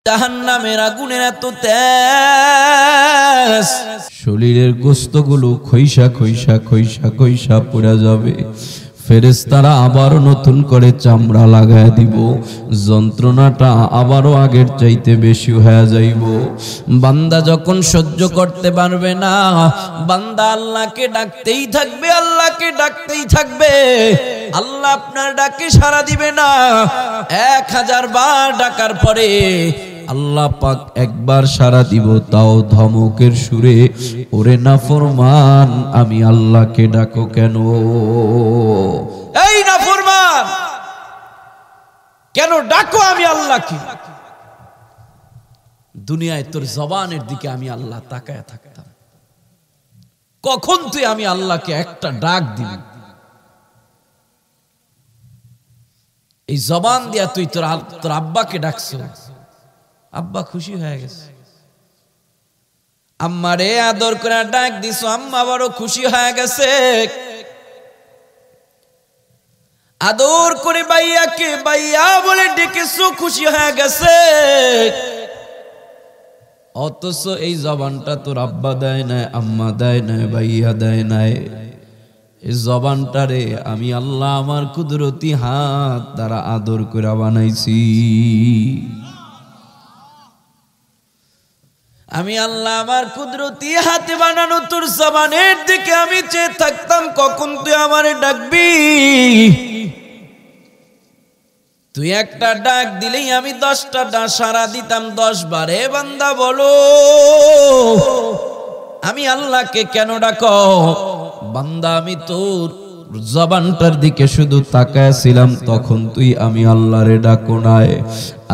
জাহান্নামের আগুনের এত তেজ, শরীরের গোস্তগুলো খইসা খইসা খইসা খইসা পুড়ে যাবে। ফেরেশতারা আবারও নতুন করে চামড়া লাগায় দিব, যন্ত্রণাটা আবারও আগের চাইতে বেশি হয়ে যাইব। বান্দা যখন সহ্য করতে পারবে না, বান্দা আল্লাহকে ডাকতেই থাকবে, আল্লাহকে ডাকতেই থাকবে। আল্লাহ আপনার ডাকে সাড়া দিবে না। 1000 বার ডাকার পরে আল্লাহ পাক একবার সাড়া দিব, তাও ধমকের সুরে, ওরে নাফরমান আমি আল্লাহকে ডাকো কেন? এই নাফরমান কেন ডাকো আমি আল্লাহকে? দুনিয়ায় তোর জবানের দিকে আমি আল্লাহ তাকায় থাকতাম, কখন তুই আমি আল্লাহকে একটা ডাক দিবি? এই জবান দিয়া তুই তোর আব্বাকে ডাকছ, আব্বা খুশি হয়ে গেছে। আম্মারে আদর করে ডাক দিছ, আম্মা বড় খুশি হয়ে গেছে। আদর করে ভাইয়াকে ভাইয়া বলে ডেকেছো, খুশি হয়ে গেছে। অথচ এই জবানটা তোর আব্বা দেয় নাই, আম্মা দেয় নাই, ভাইয়া দেয় নাই। এই জবানটারে আমি আল্লাহ আমার কুদরতি হাত দ্বারা আদর করে বানাইছি। আমি আল্লাহ আমার কুদরতি হাতে বানানো তোর জবানের দিকে আমি চেয়ে থাকতাম, কখন তুই আমারে ডাকবি। তুই একটা ডাক দিলেই আমি 10টা ডাক সাড়া দিতাম 10 বারে। বান্দা বলো আমি আল্লাহকে কেন ডাকো? বান্দা আমি তোর জবানটার দিকে শুধু তাকায়াছিলাম, তখন তুই আমি আল্লাহরে ডাকো নাই।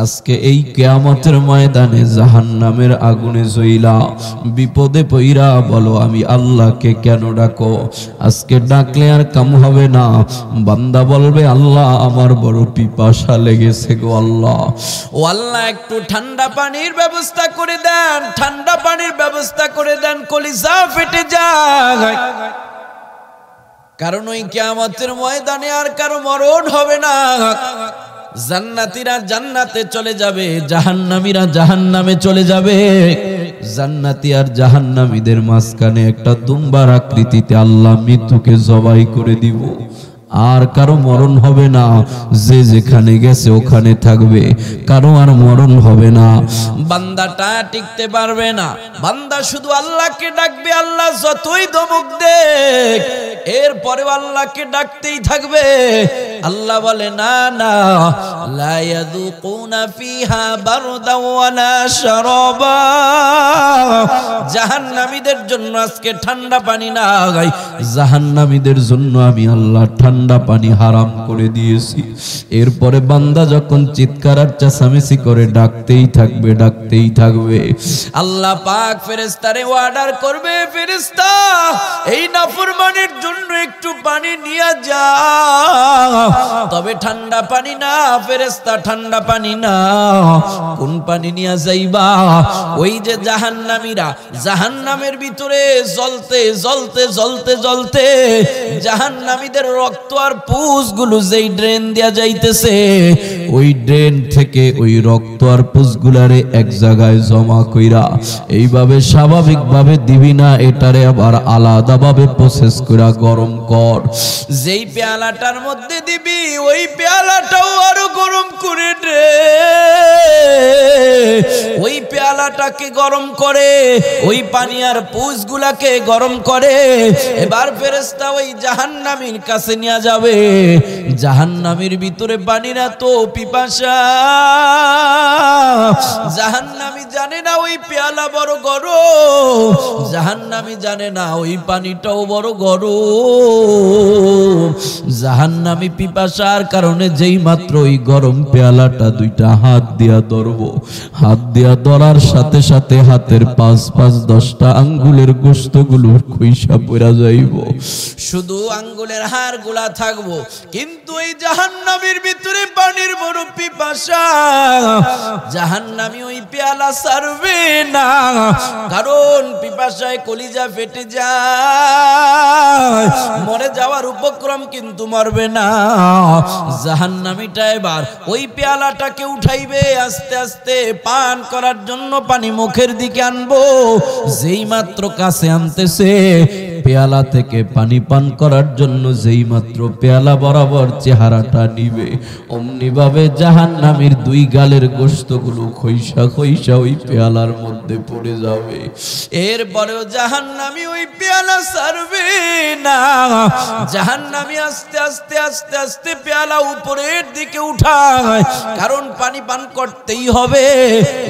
আজকে এই কিয়ামতের ময়দানে জাহান্নামের আগুনে জ্বলা বিপদে পইরা বলো আমি আল্লাহকে কেন ডাকো? আজকে ডাকলে আর কাম হবে না। বান্দা বলবে আল্লাহ আমার বড় পিপাসা লেগেছে গো আল্লাহ, ও আল্লাহ একটু ঠান্ডা পানির ব্যবস্থা করে দেন, ঠান্ডা পানির ব্যবস্থা করে দেন। কলিজা ফেটে যায়, কারণ ওই কিয়ামতের ময়দানে আর কারো মরণ হবে না। জান্নাতীরা জান্নাতে চলে যাবে, জাহান্নামীরা জাহান্নামে চলে যাবে। জান্নাতী আর জাহান্নামীদের মাঝখানে একটা দুম্বার আকৃতিতে আল্লাহ মৃত্যুকে জবাই করে দিব। আর কারো মরণ হবে না, যে যেখানে গেছে ওখানে থাকবে, কারো আর মরণ হবে না। বান্দাটা টিকতে পারবে না, বান্দা শুধু আল্লাহকে ডাকবে। আল্লাহ যতই ধমক দেখ, এরপরে আল্লাহকে ডাকতেই থাকবে। আল্লাহ বলে না না, লা ইয়াযুকুনা ফিহা বারদান ওয়ালা শারাবা। জাহান্নামীদের জন্য আজকে ঠান্ডা পানি না, জাহান্নামীদের জন্য আমি আল্লাহ ঠান্ডা পানি হারাম করে দিয়েছি। এরপরে বান্দা যখন চিৎকার আর চেঁচামেচি করে ডাকতেই থাকবে, ডাকতেই থাকবে। আল্লাহ পাক ফেরেশতারে অর্ডার করবে, ফেরেশতা এই নাফরমানের জন্য একটু পানি নিয়ে যা। তবে ঠান্ডা পানি না ফেরেশতা, ঠান্ডা পানি না। কোন পানি নিয়ে যাইবা? ওই যে জাহান্নামীরা জাহান্নামের ভিতরে জ্বলতে জ্বলতে জ্বলতে জ্বলতে জাহান্নামীদের রক্ত আর পুষগুলো যেই ড্রেন দিয়া যাইতেছে, ওই ড্রেন থেকে ওই রক্ত আর পুষগুলারে এক জায়গায় জমা কইরা এইভাবে স্বাভাবিকভাবে দিবি না, এটারে আবার আলাদাভাবে প্রসেস কইরা গরম কর। যেই পেয়ালাটার মধ্যে দিবি ওই পেয়ালাটাও আরো গরম করে দে। ওই পেয়ালাটাকে গরম করে, ওই পানি আর পুষগুলাকে গরম করে। এবার ফেরেশতা ওই জাহান্নামীর কাছে নিয়ে যাবে। জাহান্নামীর ভিতরে পানির এত পিপাসা, জাহান্নামী জানে না ওই পেয়ালা বড় গরম, জাহান্নামী জানে না ওই পানিটাও বড় গরম। জাহান্নামী পিপাসার কারণে যেই মাত্র ওই গরম পেয়ালাটা দুইটা হাত দিয়া ধরবো, হাত দিয়া ধরার সাথে সাথে হাতের 5-10টা আঙ্গুলের গোশতগুলো খইসা পড়া যাইব, শুধু আঙ্গুলের হাড় গুলা থাকবো। কিন্তু এই জাহান্নামীর ভিতরে পানির বড় পিপাসা, জাহান্নামী ওই পেয়ালা ছাড়বে না, কারণ পিপাসায় কলিজা ফেটে যায়, মরে যাওয়ার উপক্রম কিন্তু মরবে না। জাহান্নামীটা এবার ওই পেয়ালাটাকে উঠাইবে, আস্তে আস্তে পান করার জন্য পানি মুখের দিকে আনবো। যেই মাত্র কাছে আনতেছে, পেয়ালা থেকে পানি পান করার জন্য যেই মাত্র পেয়ালা বরাবর চেহারাটা নিবে, অমনি ভাবে জাহান্নামীর দুই গালের গোশতগুলো খইসা খইসা ওই পেয়ালার মধ্যে পড়ে যাবে। এরপরেও জাহান্নামী ওই পেয়ালা ছাড়বে না। জাহান্নামী আস্তে আস্তে আস্তে আস্তে পেয়ালা উপরের দিকে উঠায়, কারণ পানি পান করতেই হবে।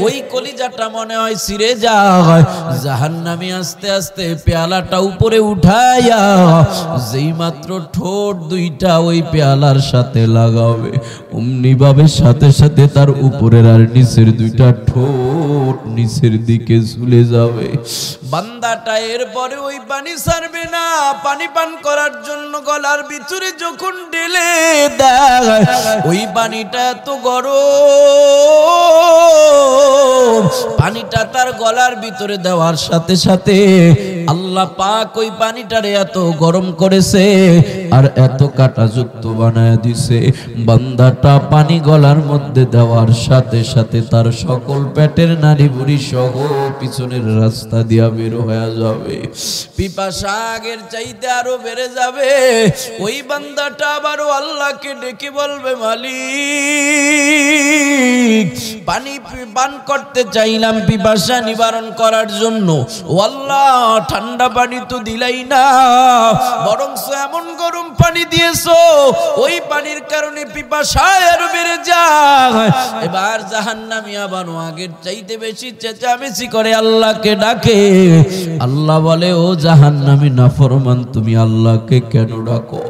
ওই কলিজাটা মনে হয় ছিঁড়ে যায়। জাহান্নামী আস্তে আস্তে পেয়ালাটা উপরে উঠাইয়া যেই মাত্র ঠোঁট দুইটা ওই পেয়ালার সাথে লাগাবে, অমনি ভাবে সাথে সাথে তার উপরের আর নিচের দুইটা ঠোঁট নিচের দিকে ঝুলে যাবে। বান্দাটা এরপরে ওই পানি ছাড়বে না। পানি পান করার জন্য গলার ভিতরে যখন ঢেলে দেয়, ওই পানিটা এত গরম, পানিটা তার গলার ভিতরে দেওয়ার সাথে সাথে আল্লাহ পাক ওই পানিটারে এত গরম করেছে আর এত কাঁটাযুক্ত বানায় দিছে, বান্দাটা পানি গলার মধ্যে দেওয়ার সাথে সাথে তার সকল পেটের নাড়ি বুড়ি সহ পিছনের রাস্তা দিয়া বের হয়ে যাবে। পিপাসা আগের চাইতে আরো বেড়ে যাবে। ওই বান্দাটা আবারও আল্লাহকে ডেকে বলবে, মালিক, পানি পান করতে চাইলাম পিপাসা নিবারণ করার জন্য, ও আল্লাহ ঠান্ডা পানি তো দিলাই না, বরং এমন গরম পানি দিয়েছো, ওই পানির কারণে পিপাসা আরো বেড়ে যায়। এবার জাহান্নামী আবার আগের চাইতে বেশি চেঁচামেচি করে আল্লাহকে ডাকে। আল্লাহ বলে, ও জাহান্নামী নাফরমান, তুমি আল্লাহকে কেন ডাকো?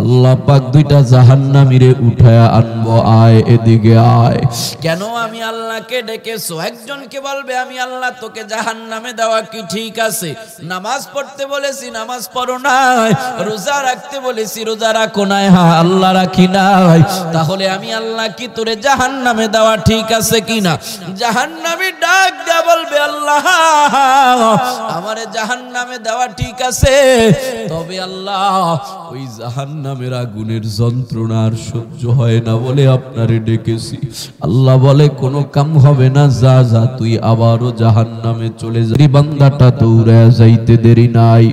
আল্লাহ পাক দুইটা জাহান্নামীরে উঠায়া আনবো, আয় এদিকে আয়। কেন আমি আল্লাহকে ডেকেছো? একজনকে বলবে, আমি আল্লাহ তোকে জাহান্নামে দেওয়া কি ঠিক আছে? নামাজ পড়তে বলেছি, নামাজ পড়ো নাই। রোজা রাখতে বলেছি, রোজা রাখো নাই। হ্যাঁ, আল্লাহ রাখি নাই। তাহলে আমি আল্লাহ কি তোরে জাহান্নামে দেওয়া ঠিক আছে কিনা? জাহান্নামী ডাক দেয়া বলবে, আল্লাহ আমারে জাহান্নামে দেওয়া ঠিক আছে, তবে আল্লাহ ওই জাহান্নামের আগুনের যন্ত্রণা আর সহ্য হয় না বলে আপনারে ডেকেছি। আল্লাহ বলে, কোনো কাম হবে না, যা যা তুই আবারও জাহান্নামে চলে যা। বান্দাটা দৌড়ে যাইতে দেরি নাই।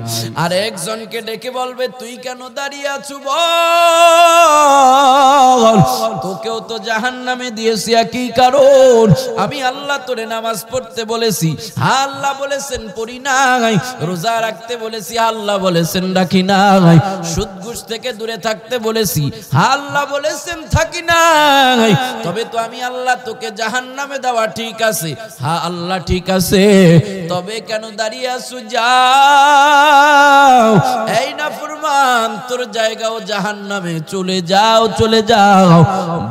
আর একজনকে ডেকে বলবে, তুই কেন দাঁড়িয়ে আছো বল, তোকেও তো জাহান্নামে দিয়েছি, একই কারণ। আমি আল্লাহ তোরে নামাজ পড়তে বলেছি, আল্লাহ বলেছেন পড়ি নাই। রোজা রাখতে বলেছি, আল্লাহ বলেছেন রাখি নাই। সুদ ঘুষ থেকে দূরে থাকতে বলেছি, আল্লাহ বলেছেন থাকি নাই। তবে তো আমি আল্লাহ তোকে জাহান্নামে দেওয়া ঠিক আছে। হ্যাঁ আল্লাহ ঠিক আছে, তবে কেন দাঁড়িয়ে আছো? যাও, এই নাফরমান, তোর জায়গাও জাহান্নামে, চলে যাও, চলে যাও।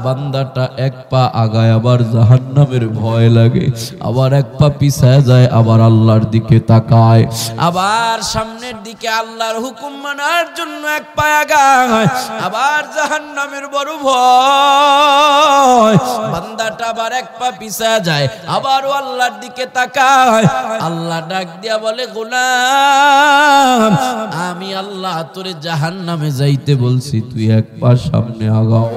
বান্দাটা এক পা আগায়, আবার জাহান্নামের ভয় লাগে, আবার এক পা পিছায় যায়, আবার আল্লাহর দিকে তাকায়, আবার সামনের দিকে আল্লাহর হুকুম মানার জন্য এক পা আগায়, আবার জাহান্নামের বড় ভয়। বান্দাটা আবার এক পা পিছায় যায়, আবারও আল্লাহর দিকে তাকায়। আল্লাহ ডাক দিয়া বলে, গোলাম, আমি আল্লাহ তোরে জাহান্নামে যাইতে বলছি, তুই এক পা সামনে আগাও,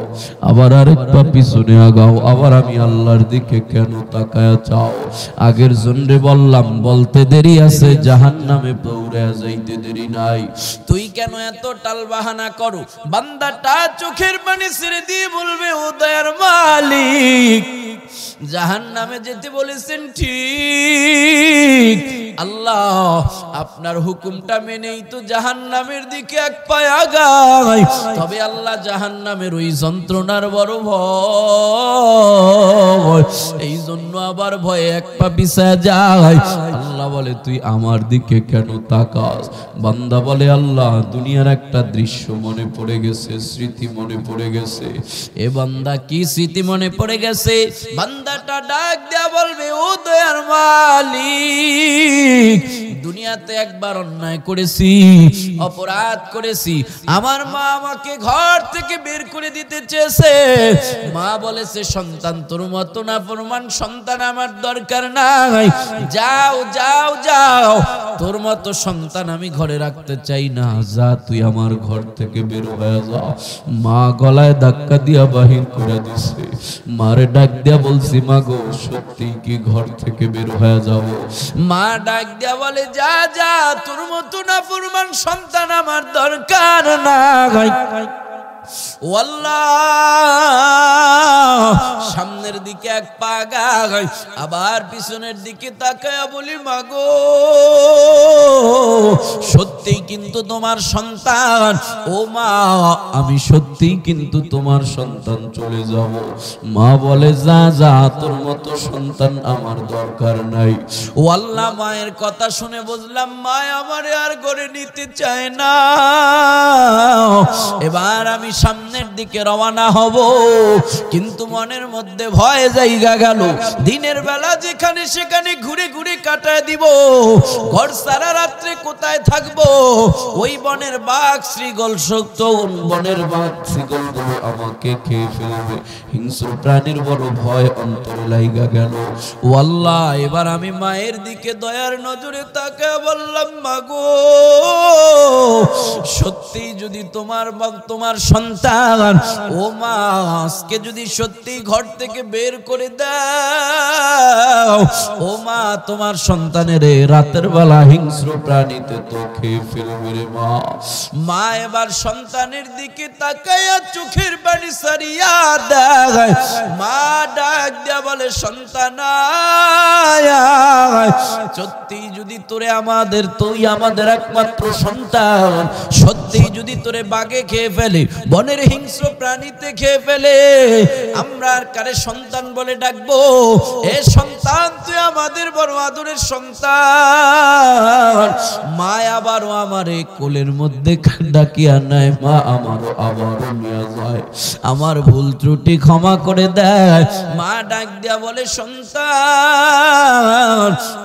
আবার আরেক পা পিছনে আগাও, আবার আমি আল্লাহর দিকে কেন তাকায়া চাও? আগের জনরে বললাম, বলতে দেরি আছে, জাহান্নামে দৌড়ে যাইতে দেরি নাই, তুই কেন এত টাল বাহানা করো? বান্দাটা চোখের পানি ছেড়ে দিয়ে বলবে, ও দয়ার মালিক, জাহান্নামে যেতে বলেছেন ঠিক, আল্লাহ আপনার হুকুমটা মেনেই তো জাহান্নামের দিকে এক পায়ে আগাই, তবে আল্লাহ জাহান্নামের ওই যন্ত্রণার বড় ভয়, এই জন্য আবার ভয়ে এক পা পিছায় যায়। আল্লাহ বলে, তুই আমার দিকে কেন তাকাস? বান্দা বলে, আল্লাহ দুনিয়ার একটা দৃশ্য মনে পড়ে গেছে, স্মৃতি মনে পড়ে গেছে। এ বান্দা, কি স্মৃতি মনে পড়ে গেছে? বান্দাটা ডাক দেয়া বলবে, ও দয়ার মালিক, দুনিয়া দুনিয়াতে একবার অন্যায় করেছি, অপরাধ করেছি, আমার মা আমাকে ঘর থেকে বের করে দিতে চেয়েছে। মা বলেছে, সন্তান তোর মতো না ফরমান সন্তান আমার দরকার নাই, যাও যাও যাও, তোর মতো সন্তান আমি ঘরে রাখতে চাই না, যা তুই আমার ঘর থেকে বের হয়ে যা। মা গলায় ধাক্কা দিয়া বাহির করে দিছে। মারে ডাক দিয়া বলছি, মা গো সত্যি কি ঘর থেকে বের হয়ে যাব? মা ডাক দিয়া বলে, যা যা, তোর মতো না ফরমান সন্তান আমার দরকার নাই। আল্লাহ, সামনের দিকে এক পা আগাই, আবার পিছনের দিকে তাকায়া বলি, মাগো সত্যি কিন্তু তোমার সন্তান, ও মা আমি সত্যি কিন্তু তোমার সন্তান, চলে যাব। মা বলে, যা যা, তোর মতো সন্তান আমার দরকার নাই। ও আল্লাহ, মায়ের কথা শুনে বুঝলাম মা আমারে আর ঘরে নিতে চায় না। এবার আমি সামনের দিকে রওনা হব, কিন্তু মনের মধ্যে ভয় জায়গা গেল। দিনের বেলা যেখানে সেখানে ঘুরে ঘুরে কাটায় দিব, ঘর সারা রাত্রে কোথায় থাকবো? ওই বনের বাঘ শ্রীগল শক্ত, বনের বাঘ শ্রীগল আমাকে খেয়ে ফেলবে। হিংস্র প্রাণীর বড় ভয় অন্তরে লাইগা গেল। ও আল্লাহ, এবার আমি মায়ের দিকে দয়ার নজরে তাকায় বললাম, মাগো সত্যি যদি তোমার সন্তান, ও মা আজকে যদি সত্যি ঘর থেকে বের করে দাও, ও মা তোমার সন্তানের রাতের বেলা হিংস্র প্রাণীতে তো খেয়ে ফেলবে রে মা। মা এবার সন্তানের দিকে তাকায়া চোখের পানি সারিয়া দেয়। মা ডাক দিয়া বলে, সন্তান সত্যি যদি তুই আমাদের একমাত্র সন্তান, সত্যি যদি তোরে বাঘে খেয়ে ফেলে, বনের হিংস্র প্রাণীতে খেয়ে ফেলে, আমরা আর কারে সন্তান বলে ডাকবো? এ সন্তান তুই আমাদের বড় আদরের সন্তান। মা আবারও আমারে কোলের মধ্যে ডাকিয়া নেয়, মা আমারও আবারও নিয়ে যায়, আমার ভুল ত্রুটি ক্ষমা করে দেয়। মা ডাক দিয়া বলে, সন্তান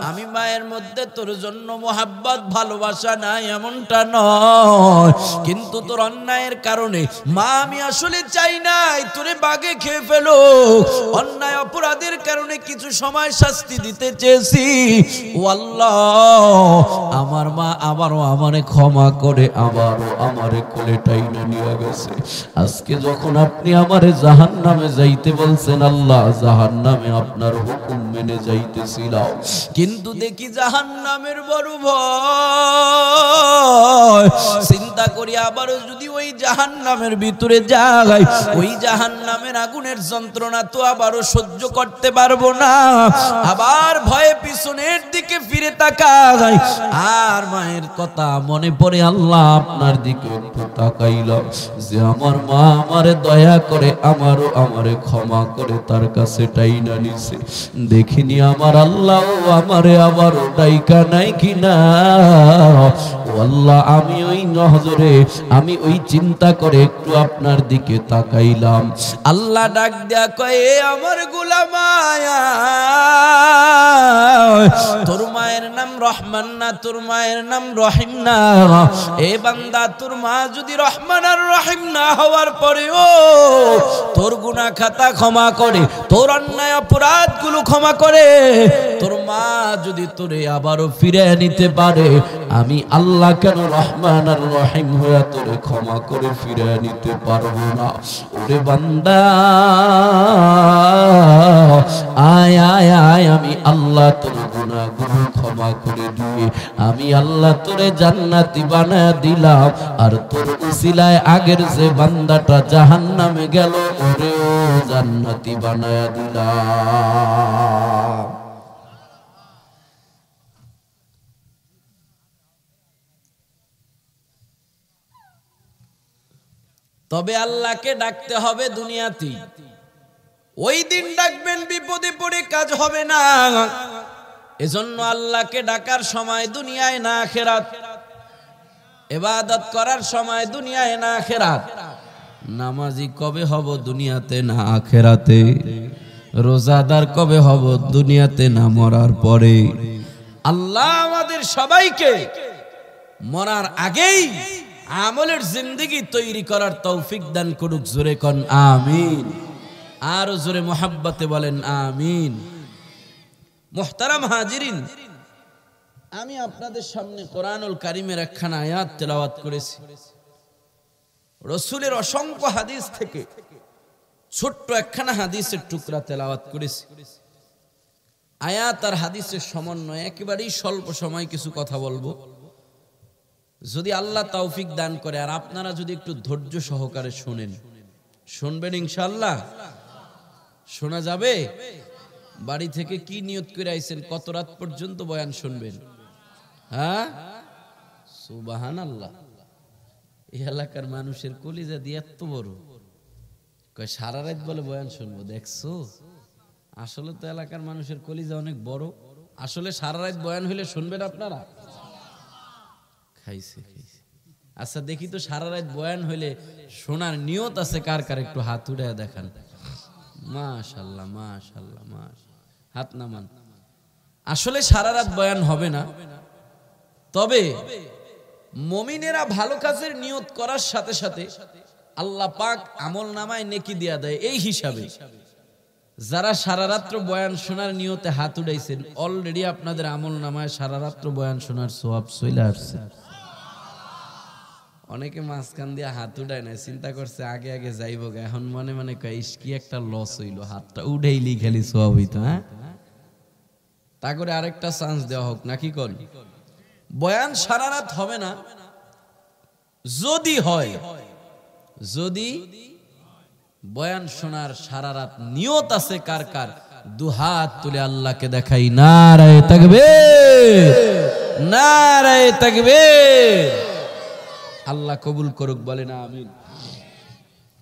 আমি মায়ের মধ্যে তোর জন্য মোহাব্বত ভালোবাসা নাই এমনটা নয়, কিন্তু তোর অন্যায়ের কারণে মা আমি আসলে চাই নাই তোরে বাঘে খেয়ে ফেলো। অন্যায় অপরাধের কারণে কিছু সময় শাস্তি দিতে চেয়েছি। ও আল্লাহ, আমার মা আবারও আমারে ক্ষমা করে আবারও আমারে কোলে টাইনা নিয়ে গেছে। আজকে যখন আপনি আমারে জাহান্নামে যাইতে বলছেন, আল্লাহ জাহান্নামে আপনার হুকুম মেনে যাইতেছিলাম, কিন্তু দেখি জাহান্নামের বড় ভয়। চিন্তা করি আবারও যদি ওই জাহান্নামের ভিতরে যাই, ওই জাহান্নামের আগুনের যন্ত্রণা তো আবারও সহ্য করতে পারবো না। আবার ভয়ে পিছনের দিকে ফিরে তাকাই, আর মায়ের কথা মনে পড়ে। আল্লাহ আপনার দিকে একটু তাকাইলাম যে আমার মা আমারে দয়া করে আমারে ক্ষমা করে তার কাছে টাইনা নিছে। দেখিনি আমার আল্লাহ আমারে আবারও ডাইকা নাই কিনা। ও আল্লাহ, আমি ওই নজরে আমি ওই চিন্তা করে একটু আপনার দিকে তাকাইলাম। আল্লাহ ডাক দেয়া কয়, আমার গোলাম তোর মায়ের নাম রহমান না, তোর মায়ের নাম রহিম না। এ বান্দা, তোর মা যদি রহমান আর রহিম না হওয়ার পরেও তোর গুনাহ খাতা ক্ষমা করে, তোর অন্যায় অপরাধ গুলো ক্ষমা করে, তোর মা যদি তোরে আবারও ফিরে নিতে পারে, আমি আল্লাহ কেন রহমান আর রহিম হয়ে তোরে ক্ষমা করে ফিরে নিতে পারবো না? ওরে বান্দা আয় আয় আয়, আমি আল্লাহ তোর গুনাহগুলো ক্ষমা করে দিয়ে আমি আল্লাহ তোরে জান্নাতি বানায়া দিলাম। আর তোর উসিলায় আগের যে বান্দাটা জাহান্নামে গেল, ওরেও জান্নাতি বানায়া দিলাম। তবে আল্লাহকে ডাকতে হবে দুনিয়াতেই। ওই দিন ডাকবেন বিপদে পড়ে কাজ হবে না। এজন্য আল্লাহকে ডাকার সময় দুনিয়ায় না আখিরাত, ইবাদত করার সময় দুনিয়ায় না আখিরাত। নামাজি কবে হব দুনিয়াতে না আখিরাতে, রোজাদার কবে হব দুনিয়াতে না মরার পরে। আল্লাহ আমাদের সবাইকে মরার আগেই আমলের জিন্দেগি তৈরি করার তৌফিক দান করুক। জোরে কোন আমিন, আর জোরে মোহাব্বতে বলেন আমিন। মুহতারাম হাজিরিন, আমি আপনাদের সামনে কোরআনুল কারীমের একখানা আয়াত তেলাওয়াত করেছি। রাসূলের অসংখ্য হাদিস থেকে ছোট্ট একখানা হাদিসের টুকরা তেলাওয়াত করেছি। আয়াত আর হাদিসের সমন্বয়ে একেবারেই স্বল্প সময় কিছু কথা বলবো। যদি আল্লাহ তৌফিক দান করে আর আপনারা যদি একটু ধৈর্য সহকারে শুনেন, শুনবেন ইনশাআল্লাহ। শোনা যাবে? বাড়ি থেকে কি নিয়ত করে আইছেন? কত রাত পর্যন্ত বয়ান শুনবেন? হ্যাঁ, সুবহানাল্লাহ। এই এলাকার মানুষের কলিজা দিয়ে এত বড়, কয় সারা রাত বলে বয়ান শুনবো। দেখছো, আসলে তো এলাকার মানুষের কলিজা অনেক বড়। আসলে সারা রাত বয়ান হইলে শুনবেন আপনারা? খাইছে। আচ্ছা দেখি তো, সারা রাত বয়ান হইলে শোনার নিয়ত আছে কার কার? একটু হাত উঠায় দেখান। মাশাআল্লাহ, মাশাআল্লাহ, মাশাআল্লাহ। হাত নামান। আসলে সারা রাত বয়ান হবে না, তবে মুমিনেরা ভালো কাজের নিয়ত করার সাথে সাথে আল্লাহ পাক আমল নামায় নেকি দিয়া দেয়। এই হিসাবে যারা সারা রাত্র বয়ান শোনার নিয়তে হাত উঠাইছেন, অলরেডি আপনাদের আমল নামায় সারা রাত্র বয়ান শোনার সওয়াব চলে আসছে। অনেকে মাঝখান দিয়ে হাত উঠায় না, চিন্তা করছে আগে আগে যাইব, এখন মনে মনে কয় কি একটা লস হইলো, হাতটা উঠাইলি খালি সওয়াব হইতো। হ্যাঁ, তা করে আরেকটা চান্স দেওয়া হোক নাকি? কোন বয়ান সারা রাত হবে না, যদি হয়, যদি বয়ান শোনার সারা রাত নিয়ত আছে কার কার? দুহাত তুলে আল্লাহকে দেখাই। নারায়ে তাকবীর, নারায়ে তাকবীর। আল্লাহ কবুল করুক, বলেন আমিন।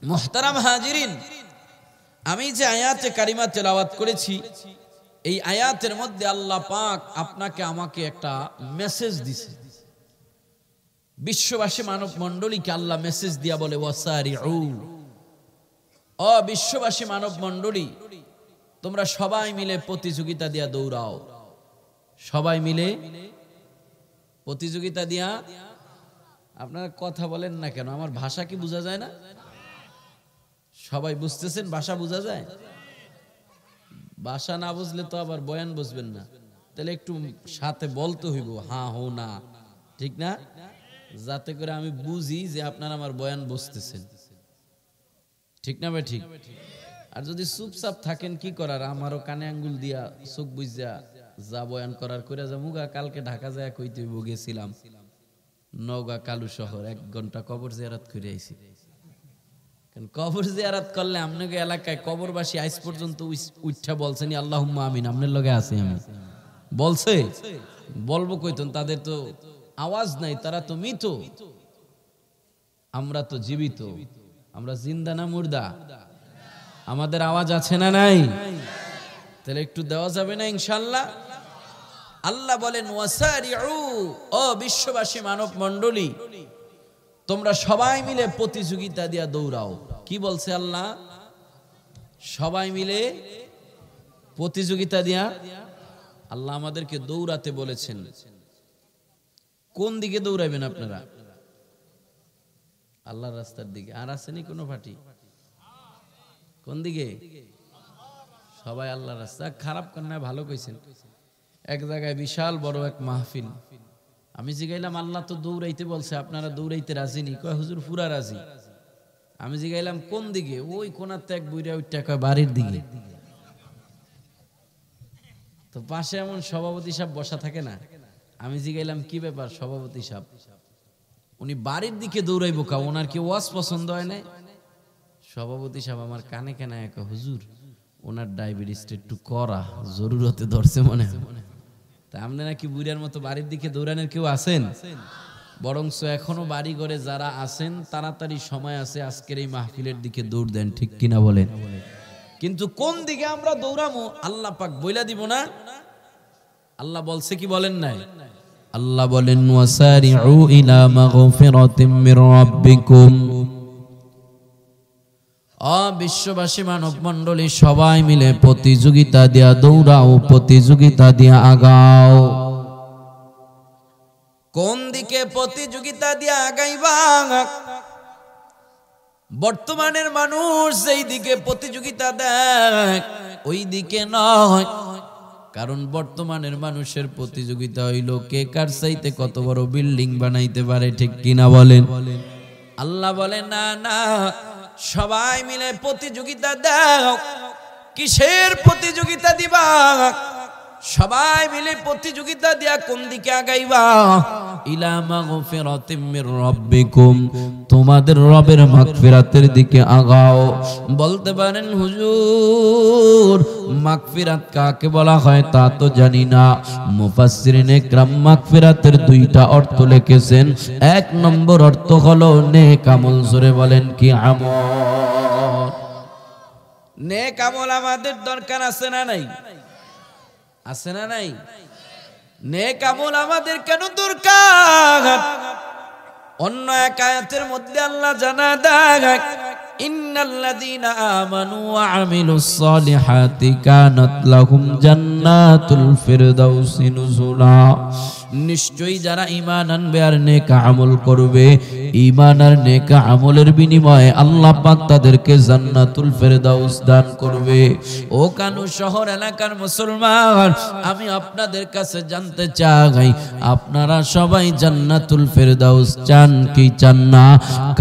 মুহতারাম হাজিরিন, আমি যে আয়াতে কারিমা তেলাওয়াত করেছি, এই আয়াতের মধ্যে আল্লাহ পাক আপনাকে আমাকে একটা মেসেজ দিছে। বিশ্ববাসী মানব মণ্ডলীকে আল্লাহ মেসেজ দিয়া বলে, ওয়াসারিউ, ও বিশ্ববাসী মানব মণ্ডলী, তোমরা সবাই মিলে প্রতিযোগিতা দিয়া দৌড়াও। সবাই মিলে প্রতিযোগিতা দিয়া। আপনারা কথা বলেন না কেন? আমার ভাষা কি বোঝা যায় না? সবাই বুঝতেছেন? ভাষা বোঝা যায়? ভাষা না বুঝলে তো আবার বয়ান বুঝবেন না। তাহলে একটু সাথে বলতে হইব হ্যাঁ হো না, ঠিক না? যাতে করে আমি বুঝি যে আপনারা আমার বয়ান বুঝতেছেন, ঠিক না ভাই? ঠিক। আর যদি চুপচাপ থাকেন কি করার? আমারও কানে আঙ্গুল দিয়া চোখ বুঝা যা বয়ান করার করে যা মুগা। কালকে ঢাকা যায় কইতে হইব, গেছিলাম নওগাঁ কালু শহর, 1 ঘন্টা কবর জিয়ারত করে আইছি। কারণ কবর জিয়ারত করলে আপনাকে এলাকায় কবরবাসী আজ পর্যন্ত উঠা বলছেন আল্লাহুম্মা আমিন, আপনার লগে আছি আমি, বলছে? বলবো কইতন, তাদের তো আওয়াজ নাই, তারা তো মৃত, আমরা তো জীবিত। আমরা জিন্দা না মুর্দা? আমাদের আওয়াজ আছে না নাই? তাহলে একটু দেওয়া যাবে না ইনশাআল্লাহ? আল্লাহ বলেন, ওয়াসারিউ, ও বিশ্ববাসী মানব মণ্ডলী, তোমরা সবাই মিলে প্রতিযোগিতা দিয়া দৌড়াও। কি বলছে আল্লাহ? সবাই মিলে প্রতিযোগিতা দিয়া। আল্লাহ আমাদেরকে দৌড়াতে বলেছেন। কোন দিকে দৌড়াবেন আপনারা? আল্লাহর রাস্তার দিকে। আর আসেনি কোনো পার্টি? কোন দিকে? সবাই আল্লাহর রাস্তা। খারাপ করেন না, ভালো কইছেন। এক জায়গায় বিশাল বড় এক মাহফিল, আমি জিগাইলাম আল্লাহ তো দৌড়াইতে বলছে, আপনারা দৌড়াইতে রাজি নি? কয় হুজুর পুরা রাজি। আমি জিগাইলাম কোন দিকে? ওই কোনাতে এক বুইরা উঠটা কয় বাড়ির দিকে। তো পাশে এমন সভাপতি সাহেব বসা থাকে না? আমি জিগাইলাম কি ব্যাপার সভাপতি সাহেব, উনি বাড়ির দিকে দৌড়াইবো কা? ওনার কি ওয়াজ পছন্দ হয় না? সভাপতি সাহেব আমার কানে কানে এক, হুজুর ওনার ডায়াবেটিসটা একটু করা, জরুরতে ধরছে মনে হয়। তা আপনি নাকি বুড়ার মতো বাড়ির দিকে দৌড়ানোর কেউ আছেন? বরংস এখনো বাড়ি ঘরে যারা আছেন তাড়াতাড়ি সময় আছে, আজকের এই মাহফিলের দিকে দৌড় দেন, ঠিক কিনা বলেন? কিন্তু কোন দিকে আমরা দৌড়ামো আল্লাহ পাক বইলা দিব না? আল্লাহ বলছে কি বলেন নাই? আল্লাহ বলেন, ওয়াসারিউ ইলা মাগফিরাতিম মির রাব্বিকুম, বিশ্ববাসী মানব মণ্ডলী সবাই মিলে প্রতিযোগিতা দিয়া দৌড়াও, প্রতিযোগিতা দিয়া আগাও। কোন দিকে প্রতিযোগিতা দিয়ে আগাইবা। বর্তমানের মানুষ যেই দিকে প্রতিযোগিতা দেয় ওই দিকে নয়, কারণ বর্তমানের মানুষের প্রতিযোগিতা হইল কে কার চাইতে কত বড় বিল্ডিং বানাইতে পারে, ঠিক কিনা বলেন? আল্লাহ বলে না না, সবাই মিলে প্রতিযোগিতা দাও। কিসের প্রতিযোগিতা দিবা? সবাই মিলে প্রতিযোগিতা দিয়া কোন দিকে আগাইবা? ইলা মাগফিরাতিম মির রাব্বিকুম, তোমাদের রবের মাগফিরাতের দিকে আগাও। বলতে পারেন হুজুর মাগফিরাত কাকে বলা হয় তা তো জানি না। মুফাসসিরিন ইকরাম মাগফিরাতের দুইটা অর্থ লিখেছেন। এক নম্বর অর্থ হলো নেক আমল। জোরে বলেন কি আমল? নেক আমল আমাদের দরকার আছে না নাই? আছে না নাই? নেক আমল আমাদের কেন দরকার? অন্য এক আয়াতের মধ্যে আল্লাহ জানা দেয়, ইন্নাল্লাযীনা আমানু ওয়া আমিলুস সালিহাতি কানাত লাহুম জান্নাতুল ফিরদাউসি নুজুলা। নিশ্চয়ই যারা ঈমান আনবে আর নেক আমল করবে, ঈমান আর নেক আমলের বিনিময়ে আল্লাহ পাক তাদেরকে জান্নাতুল ফিরদাউস দান করবে। ও কানু শহর এলাকার মুসলমান, আমি আপনাদের কাছে জানতে চাই, আপনারা সবাই জান্নাতুল ফিরদাউস চান কি চান না?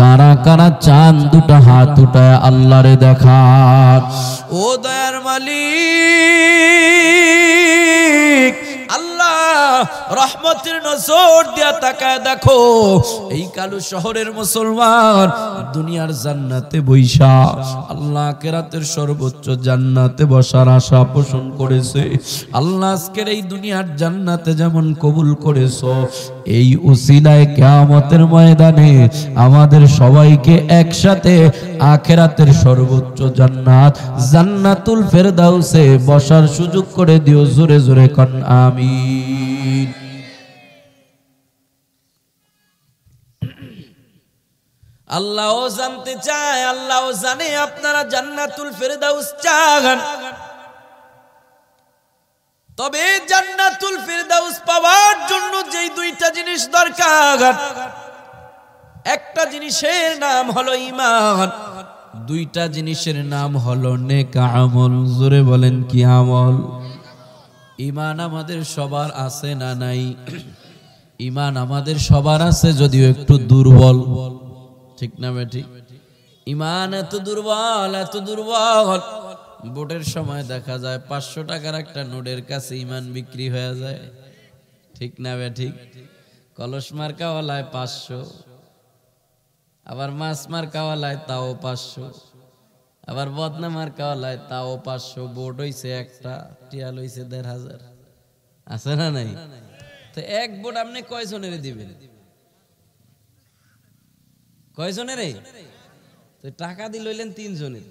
কারা কারা চান দুটো হাত উঠায় আল্লাহরে দেখান। ও দয়ার মালিক আল্লাহ, রহমতের নজর দিয়া তাকায় দেখো, এই কালু শহরের মুসলমান দুনিয়ার জান্নাতে বৈশা আল্লাহ আখিরাতের সর্বোচ্চ জান্নাতে বসার আশা পোষণ করেছে। আল্লাহ আজকের এই দুনিয়ার জান্নাতে যেমন কবুল করেছো, এই উসিলায় কিয়ামতের ময়দানে আমাদের সবাইকে একসাথে আখিরাতের সর্বোচ্চ জান্নাত জান্নাতুল ফেরদাউসে বসার সুযোগ করে দিও। জোরে জোরে কোন আমিন। আল্লাহও জানতে চায়, আল্লাহও জানে আপনারা জান্নাতুল ফেরদাউস চান। তবে জান্নাতুল ফেরদাউস পাওয়ার জন্য যেই দুইটা জিনিস দরকার, একটা জিনিসের নাম হলো ঈমান, দুইটা জিনিসের নাম হলো নেক আমল। জোরে বলেন কি আমল? ঈমান আমাদের সবার আছে না নাই? ঈমান আমাদের সবার আছে, যদিও একটু দুর্বল, ঠিক না বেঠিক? ঈমান এত দুর্বল, এত দুর্বল, ভোটের সময় দেখা যায় 500 টাকার একটা নোটের কাছে ঈমান বিক্রি হয়ে যায়, ঠিক না বেঠিক? কলস মার্কাওয়ালায় 500, আবার মাছ মার্কাওয়ালায় তাও 500, আবার বদনা মার্কাওয়ালায় তাও 500। ভোট হইছে একটা, টিয়াল হইছে 1500। আছে না নাই? তো এক ভোট আপনি কয়জনের দিবেন? কয়জনের? তো টাকা দিয়ে লইলেন 3 জনের।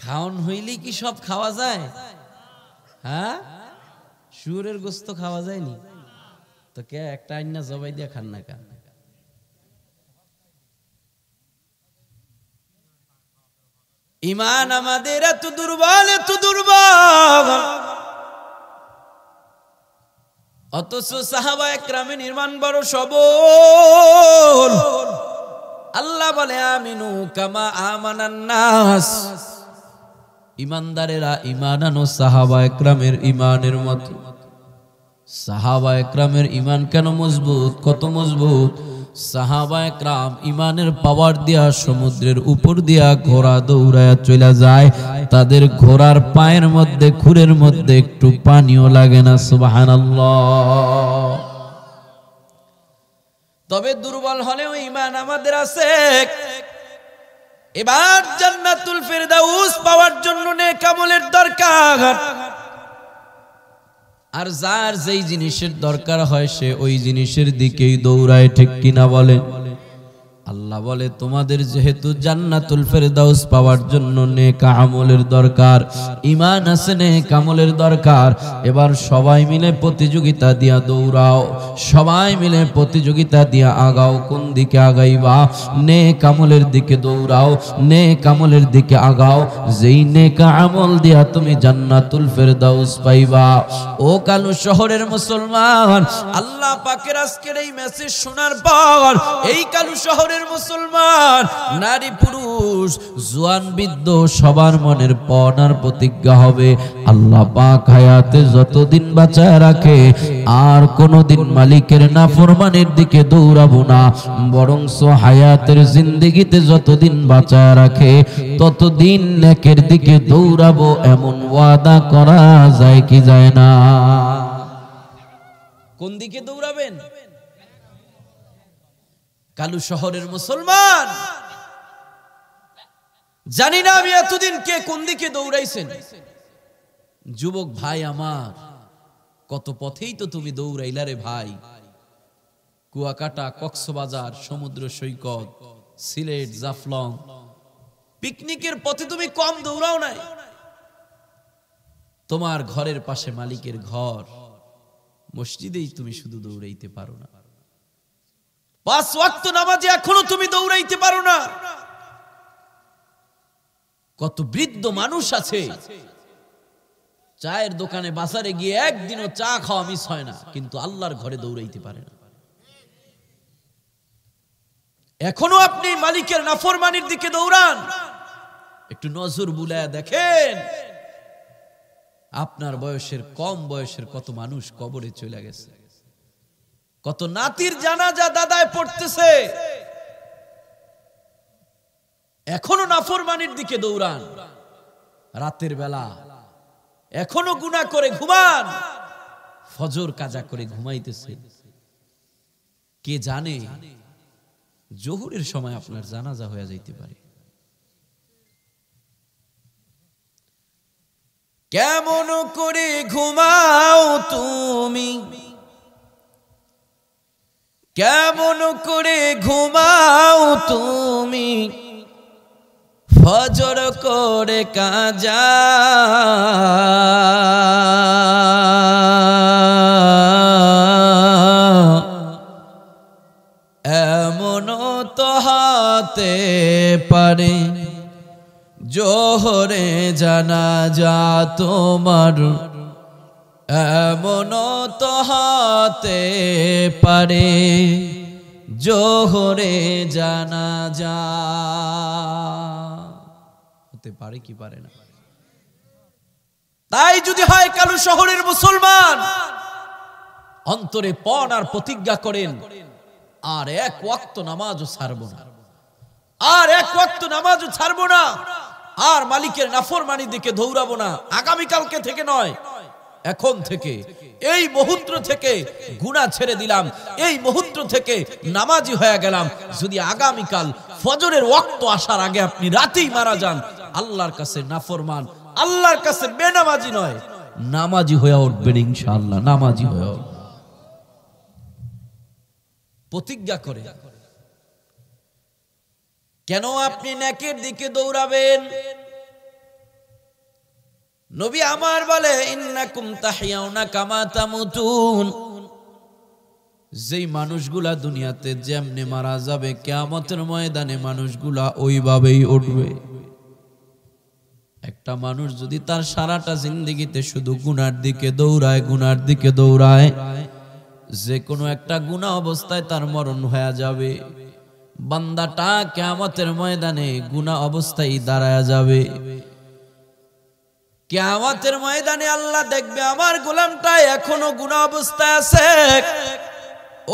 খাওন হইলেই কি সব খাওয়া যায়? হ্যাঁ, শুয়োরের গোস্ত খাওয়া যায়নি তো কে একটা আইনা জবাই দিয়া খান না কেন? ঈমান আমাদের এত দুর্বল, এত দুর্বল, অথচ সাহাবায়ে কেরামের ঈমান বড় সবল। আল্লাহ বলে আমিনু কামা আমানান নাস, ঈমানদারেরা ঈমান আনো সাহাবায়ে কেরামের ঈমানের মতো। সাহাবায়ে কেরামের ঈমান কেন মজবুত? কত মজবুত! সাহাবায়ে কেরাম ঈমানের পাওয়ার দিয়া সমুদ্রের উপর দিয়া ঘোড়া দৌড়ায়া চলে যায়, তাদের ঘোড়ার পায়ের মধ্যে খুরের মধ্যে একটু পানিও লাগে না। সুবহানাল্লাহ। তবে দুর্বল হলেও ঈমান আমাদের আছে। এবার জান্নাতুল ফিরদাউস পাওয়ার জন্য নেক আমলের দরকার। আর যার যেই জিনিসের দরকার হয় সে ওই জিনিসের দিকেই দৌড়ায়, ঠিক কিনা বলেন? আল্লাহ আল্লাহ বলে তোমাদের যেহেতু জান্নাতুল ফেরদাউস পাওয়ার জন্য নেক আমলের দরকার, ঈমান আছে, নেক আমলের দরকার। এবার সবাই মিলে প্রতিযোগিতা দিয়া দৌড়াও, সবাই মিলে প্রতিযোগিতা দিয়া আগাও। কোন দিকে আগাইবা? নেক আমলের দিকে দৌড়াও, নেক আমলের দিকে আগাও। যেই নেক আমল দিয়া তুমি জান্নাতুল ফেরদাউস পাইবা। ও কালু শহরের মুসলমান, আল্লাহ পাকের আজকের এই মেসেজ শোনার পর এই কালু শহরের মুসলমান, নারী পুরুষ জওয়ান বৃদ্ধ সবার মনের পণ আর প্রতিজ্ঞা হবে, আল্লাহ পাক হায়াতে যতদিন বাঁচায় রাখে আর কোনোদিন মালিকের নাফরমানের দিকে দৌড়াবো না, বরং হায়াতের জিন্দেগিতে যতদিন বাঁচায় রাখে ততদিন নেকের দিকে দৌড়াবো। এমন ওয়াদা করা যায় কি যায় না? কোন দিকে দৌড়াবেন? কালু শহরের মুসলমান, জানি না আমি এতদিন কে কোন দিকে দৌড়াইছেন। যুবক ভাই আমার, কত পথেই তো তুমি দৌড়াইলা রে ভাই। কুয়াকাটা, কক্সবাজার, সমুদ্র সৈকত, সিলেট, জাফলং, পিকনিকের পথে তুমি কম দৌড়াও নাই। তোমার ঘরের পাশে মালিকের ঘর, মসজিদেই তুমি শুধু দৌড়াইতে পারো না। 5 ওয়াক্ত নামাজে এখনো তুমি দৌড়াইতে পারো না। কত বৃদ্ধ মানুষ আছে চায়ের দোকানে বাজারে গিয়ে একদিনও চা খাওয়া মিস হয় না, কিন্তু আল্লাহর ঘরে দৌড়াইতে পারে না। এখনো আপনি মালিকের নাফরমানির দিকে দৌড়ান। একটু নজর বুলায়া দেখেন, আপনার বয়সের, কম বয়সের কত মানুষ কবরে চলে গেছে। কত নাতির জানাজা দাদায় পড়তেছে, এখনো নাফরমানির দিকে দৌড়ান। রাতের বেলা এখনো গুনাহ করে ঘুমান, ফজর কাজা করে ঘুমাইতেছে। কে জানে জোহরের সময় আপনার জানাজা হয়ে যাইতে পারে। কেমন করে ঘুমাও তুমি, কেমন করে ঘুমাও তুমি, ফজর করে কাজা। এমনও তো হতে পারে জোহরে জানাজা তোমার, এমনও তো হতে পারে জোহরে জানাজা। হতে পারে কি পারে না? তাই যদি হয় কালু শহরের মুসলমান, অন্তরে পণ আর প্রতিজ্ঞা করেন, আর এক ওয়াক্ত নামাজও ছাড়বো না, আর এক ওয়াক্ত নামাজও ছাড়বো না, আর মালিকের নাফরমানির দিকে দৌড়াবো না। আগামীকালকে থেকে নয়, এখন থেকে, এই মুহূর্ত থেকে গুনাহ ছেড়ে দিলাম, এই মুহূর্ত থেকে নামাজি হয়ে গেলাম। যদি আগামীকাল ফজরের ওয়াক্ত আসার আগে আপনি রাতেই মারা যান, আল্লাহর কাছে নাফরমান, আল্লাহর কাছে বেনামাজি নয়, নামাজি হয়ে উঠবেন ইনশাআল্লাহ। নামাজি হয়ে প্রতিজ্ঞা করে। কেন আপনি নেকের দিকে দৌড়াবেন? নবী আমার বলে, ইন্নাকুম তাহইয়াউনা কামা তামুতুন। যেই মানুষগুলা দুনিয়াতে যেমনে মারা যাবে, কিয়ামতের ময়দানে মানুষগুলা ওইভাবেই উঠবে। একটা মানুষ যদি তার সারাটা জিন্দেগিতে শুধু গুনার দিকে দৌড়ায়, গুনার দিকে দৌড়ায়, যে কোনো একটা গুনাহ অবস্থায় তার মরণ হয়ে যাবে। বান্দাটা কিয়ামতের ময়দানে গুনাহ অবস্থায় দাঁড়ায় যাবে। কিয়ামতের ময়দানে আল্লাহ দেখবে আমার গোলামটা এখনো গুনাহ অবস্থায় আছে।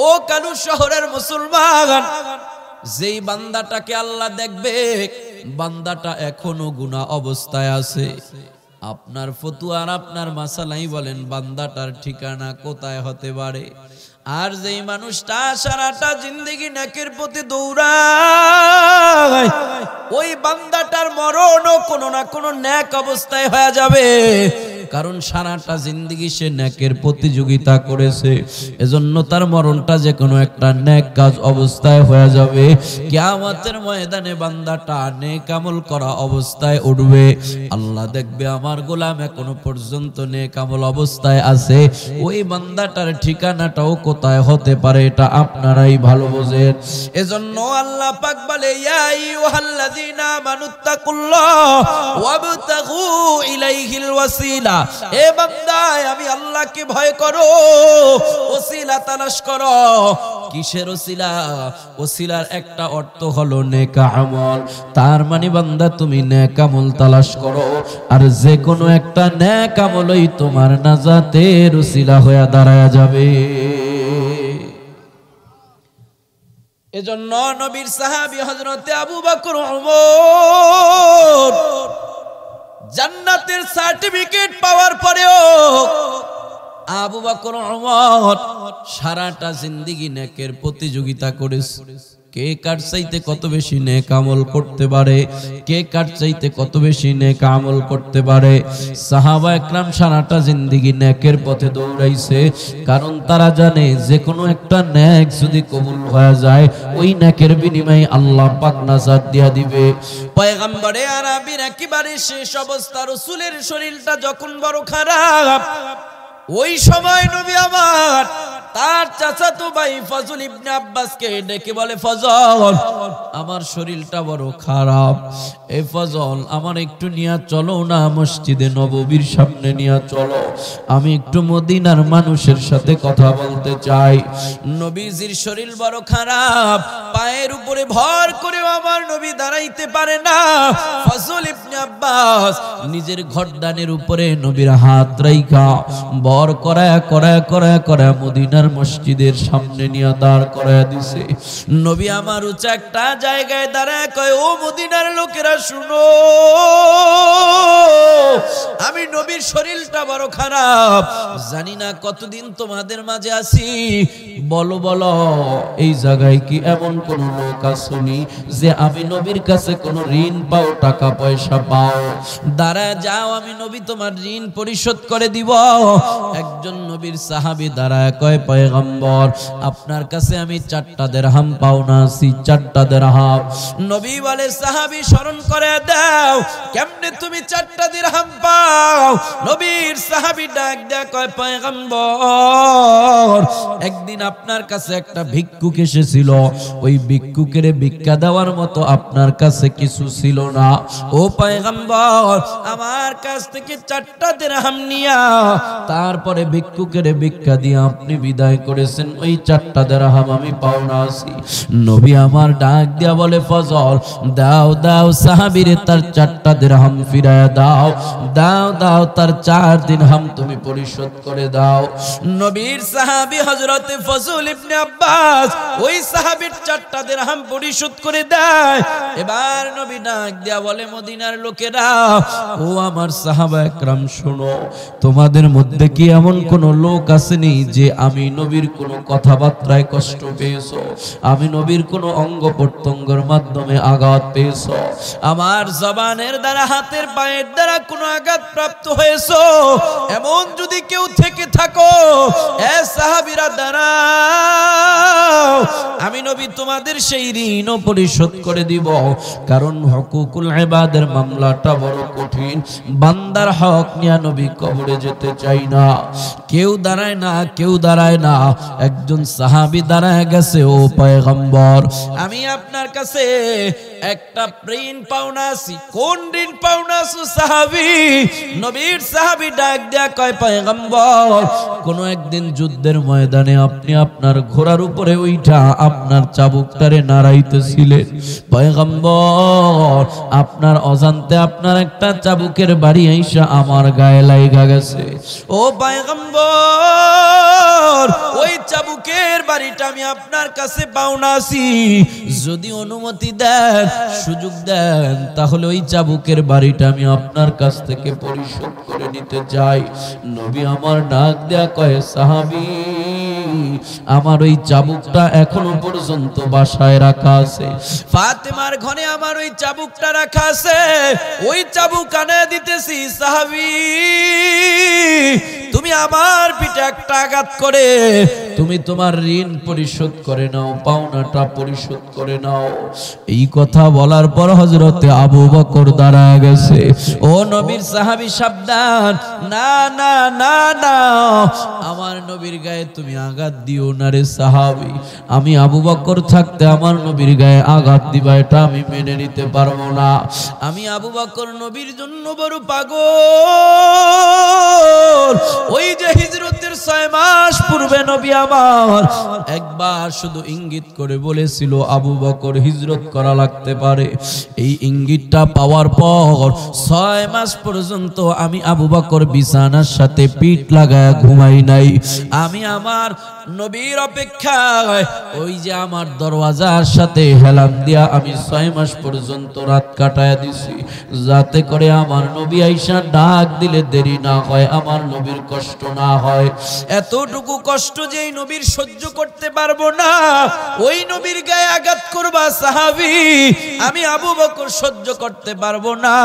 ও কালু শহরের মুসলমান, যেই বান্দাটাকে আল্লাহ দেখবে বান্দাটা এখনো গুনাহ অবস্থায় আছে, আপনার ফতুয়ার আপনার মাসালাই বলেন বান্দাটার ঠিকানা কোথায় হতে পারে? আর যেই মানুষটা সারাটা জিন্দেগি নেকের পথে দৌড়ায়, ওই বান্দাটার মরণও কোনো না কোনো নেক অবস্থায় হয়ে যাবে। কারণ সারাটা জিন্দেগি সে নেকের প্রতিযোগিতা করেছে, এজন্য তার মরণটা যে কোনো একটা নেক কাজ অবস্থায় হয়ে যাবে। কিয়ামতের ময়দানে বান্দাটা নেক আমল করা অবস্থায় উঠবে, আল্লাহ দেখবে আমার গোলাম এখনো পর্যন্ত নেক আমল অবস্থায় আছে, ওই বান্দাটার ঠিকানাটাও কোথায় হতে পারে এটা আপনারাই ভালো বোঝেন। এজন্য আল্লাহ পাক বলে ইয়া আইয়ুহাল্লাযীনা আমানুত্তাকুল্লাহ ওয়াবতাগু ইলাইহিল ওয়াসিলা, এ বান্দা আমি আল্লাহকে ভয় করো, ওসিলা তালাশ করো। কিসের ওসিলা? ওসিলার একটা অর্থ হলো নেক আমল। তার মানে বান্দা তুমি নেক আমল তালাশ করো, আর যে কোনো একটা নেক আমলই তোমার নাজাতের ওসিলা হয়ে দাঁড়ায় যাবে। এজন্য নবীর সাহাবী হযরতে আবু বকর ওমর জান্নাতের সার্টিফিকেট পাওয়ার পরেও আবু বকর ওমর সারাটা জিন্দেগি নেকের প্রতিযোগিতা করেছে। কে কার চাইতে কত বেশি নেক আমল করতে পারে, কে কার চাইতে কত বেশি নেক আমল করতে পারে। সাহাবা একরাম সারাটা জিন্দেগি নেকের পথে দৌড়াইছে, কারণ তারা জানে যে কোনো একটা নেক যদি কবুল হয়ে যায় ওই নেকের বিনিময়ে আল্লাহ পাক নাজাত দিয়া দিবে। পয়গম্বরে আরবির একেবারে শেষ অবস্থা, রাসূলের শরীরটা যখন বড় খারাপ, ওই সময় নবী আমার তার চাচাতো ভাই ফজল ইবনে আব্বাসকে ডেকে বলে, ফজল আমার শরীরটা বড় খারাপ, এ ফজল আমার একটু নিয়ে চলো না মসজিদে নববীর সামনে নিয়ে চলো, আমি একটু মদিনার মানুষের সাথে কথা বলতে চাই। নবীজির শরীর বড় খারাপ, পায়ের উপরে ভর করেও আমার নবী দাঁড়াইতে পারে না। ফজল ইবনে আব্বাস নিজের ঘরদানের উপরে নবীর হাত রাইখা বর করায় করায় করায় করায় মদিনার মসজিদের সামনে নিয়ে দাঁড় করায় দিছে। নবী আমার উঁচা একটা জায়গায় দাঁড়ায় কয়, ও মদিনার লোকেরা শুনো, আমি নবীর শরীরটা বড় খারাপ, জানি না কতদিন তোমাদের মাঝে আছি, বলো বলো এই জায়গায় কি এমন কোন লোক আসেনি যে আমি নবীর কাছে কোন ঋণ পাও, টাকা পয়সা পাও, দাঁড়ায় যাও, আমি নবী তোমার ঋণ পরিশোধ করে দিব। একজন নবীর সাহাবী দাঁড়ায় কয়, পয়গম্বর আপনার কাছে আমি 4টা দিরহাম পাওনা আছি, 4টা দিরহাম। নবী বলে, সাহাবী স্মরণ করে দাও, কেমনে তুমি 4টা দিরহাম পাও? নবীর সাহাবী ডাক দেয়া কয়, পয়গম্বর একদিন আপনার কাছে একটা ভিক্ষুক এসেছিল, ওই ভিক্ষুকের ভিক্ষা দেওয়ার মতো আপনার কাছে কিছু ছিল না, ও পয়গম্বর আমার কাছ থেকে 4টা দিরহাম নিয়া তারপরে ভিক্ষুকের ভিক্ষা দিয়ে আপনি বিদায় করেছেন, ওই 4টা দিরহাম আমি পাওনা আছি। নবী আমার ডাক দিয়া বলে, ফজল দাও দাও সাহাবীরে তার 4টা দিরহাম ফিরায়া দাও, দাও দাও তার 4 দিরহাম তুমি পরিশোধ করে দাও। নবীর সাহাবী হযরতে ফজল ইবনে আব্বাস ওই সাহাবীর 4টা দিরহাম পরিশোধ করে দেয়। এবার নবী ডাক দিয়া বলে, মদিনার লোকেরা, ও আমার সাহাবা একরাম শোনো, তোমাদের মধ্যে কি এমন কোন লোক আসেনি যে আমি নবীর কোন কথাবার্তায় কষ্ট পেয়েছো, আমি নবীর কোন অঙ্গ প্রত্যঙ্গের মাধ্যমে আঘাত পেয়েছো, আমার জবানের দ্বারা হাতের পায়ের দ্বারা কোন আঘাত প্রাপ্ত হয়েছো, এমন যদি কেউ থেকে থাকো, এ সাহাবীরা দাঁড়াও, আমি নবী তোমাদের সেই ঋণও পরিশোধ করে দিব। কারণ হকুকুল ইবাদের মামলাটা বড় কঠিন, বান্দার হক নিয়ে নবী কবরে যেতে চাই না। কেউ দাঁড়ায় না, কেউ দাঁড়ায় না, একজন সাহাবী দাঁড়ায় গেছে, ও পয়গম্বর আমি আপনার কাছে একটা ঋণ পাওনা আছি। কোন ঋণ পাওনা আছো সাহাবী? নবীর সাহাবী ডাক দেয়া কয়, পয়গম্বর কোন একদিন যুদ্ধের ময়দানে আপনি আপনার ঘোড়ার উপরে উঠা আপনার চাবুকটারে নাড়াইতেছিলেন, পয়গম্বর আপনার অজান্তে আপনার একটা চাবুকের বাড়ি আইসা আমার গায়ে লাগা গেছে, ও পয়গম্বর ওই চাবুকের বাড়িটা আমি আপনার কাছে পাওনা আছি, যদি অনুমতি দেন, সুযোগ দেন, তাহলে ওই চাবুকের বাড়িটা আমি আপনার কাছ থেকে পরিশোধ করে নিতে চাই। নবী আমার ডাক দেয়া কয়, সাহাবী আমার ওই চাবুকটা এখনো পর্যন্ত বাসায় রাখা আছে। ফাতেমার ঘরে আমার ওই চাবুকটা রাখা আছে, ওই চাবুক আনে দিতেছি, সাহাবী তুমি আমার পিঠে একটা আঘাত করে তুমি তোমার ঋণ পরিশোধ করে নাও, পাওনাটা পরিশোধ করে নাও। এই কথা বলার পর হযরতে আবু বকর দাঁড়ায় গেছে। ও নবীর সাহাবী সাবধান, না না না না, আমার নবীর গায়ে তুমি আঘাত দিও না রে সাহাবী। আমি আবু বকর থাকতে আমার নবীর গায়ে আঘাত দিবা এটা আমি মেনে নিতে পারবো না। আমি আবু বকর নবীর জন্য বড় পাগল। ওই যে হিজরতের 6 মাস পূর্বে নবী আমার একবার শুধু ইঙ্গিত করে বলেছিল আবু বকর হিজরত করা লাগতে পারে। এই ইঙ্গিতটা পাওয়ার পর 6 মাস পর্যন্ত আমি আবু বকর বিছানার সাথে পিঠ লাগায় ঘুমাই নাই। আমি আমার নবীর অপেক্ষায় ওই যে আমার দরওয়াজার সাথে হেলান দিয়া আমি 6 মাস পর্যন্ত রাত কাটায় দিছি, যাতে করে আমার নবী আইসা ডাক দিলে দেরি না হয়, আমার নবীর কষ্ট না হয়। এতটুকু কষ্ট যেই নবীর সহ্য করতে পারবো না, ওই নবীর গায়ে আঘাত করবা সাহাবী, আমি আবু বকর সহ্য করতে পারবো না।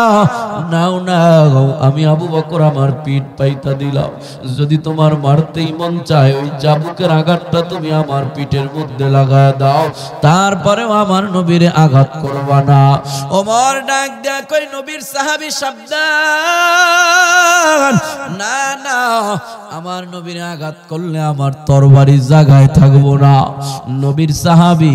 নাও নাও, আমি আবু বকর আমার পিঠ পাইতা দিলাম। যদি তোমার মারতেই মন চায় ওই চাবুকের আঘাতটা তুমি আমার পিঠের মধ্যে লাগায় দাও, তারপরেও আমার নবীর আঘাত করবা না। ওমর ডাক দেয়া কই নবীর সাহাবী সাবধান, না না, আমার নবীর আঘাত করলে আমার তরবারি জায়গায় থাকবো না। নবীর সাহাবী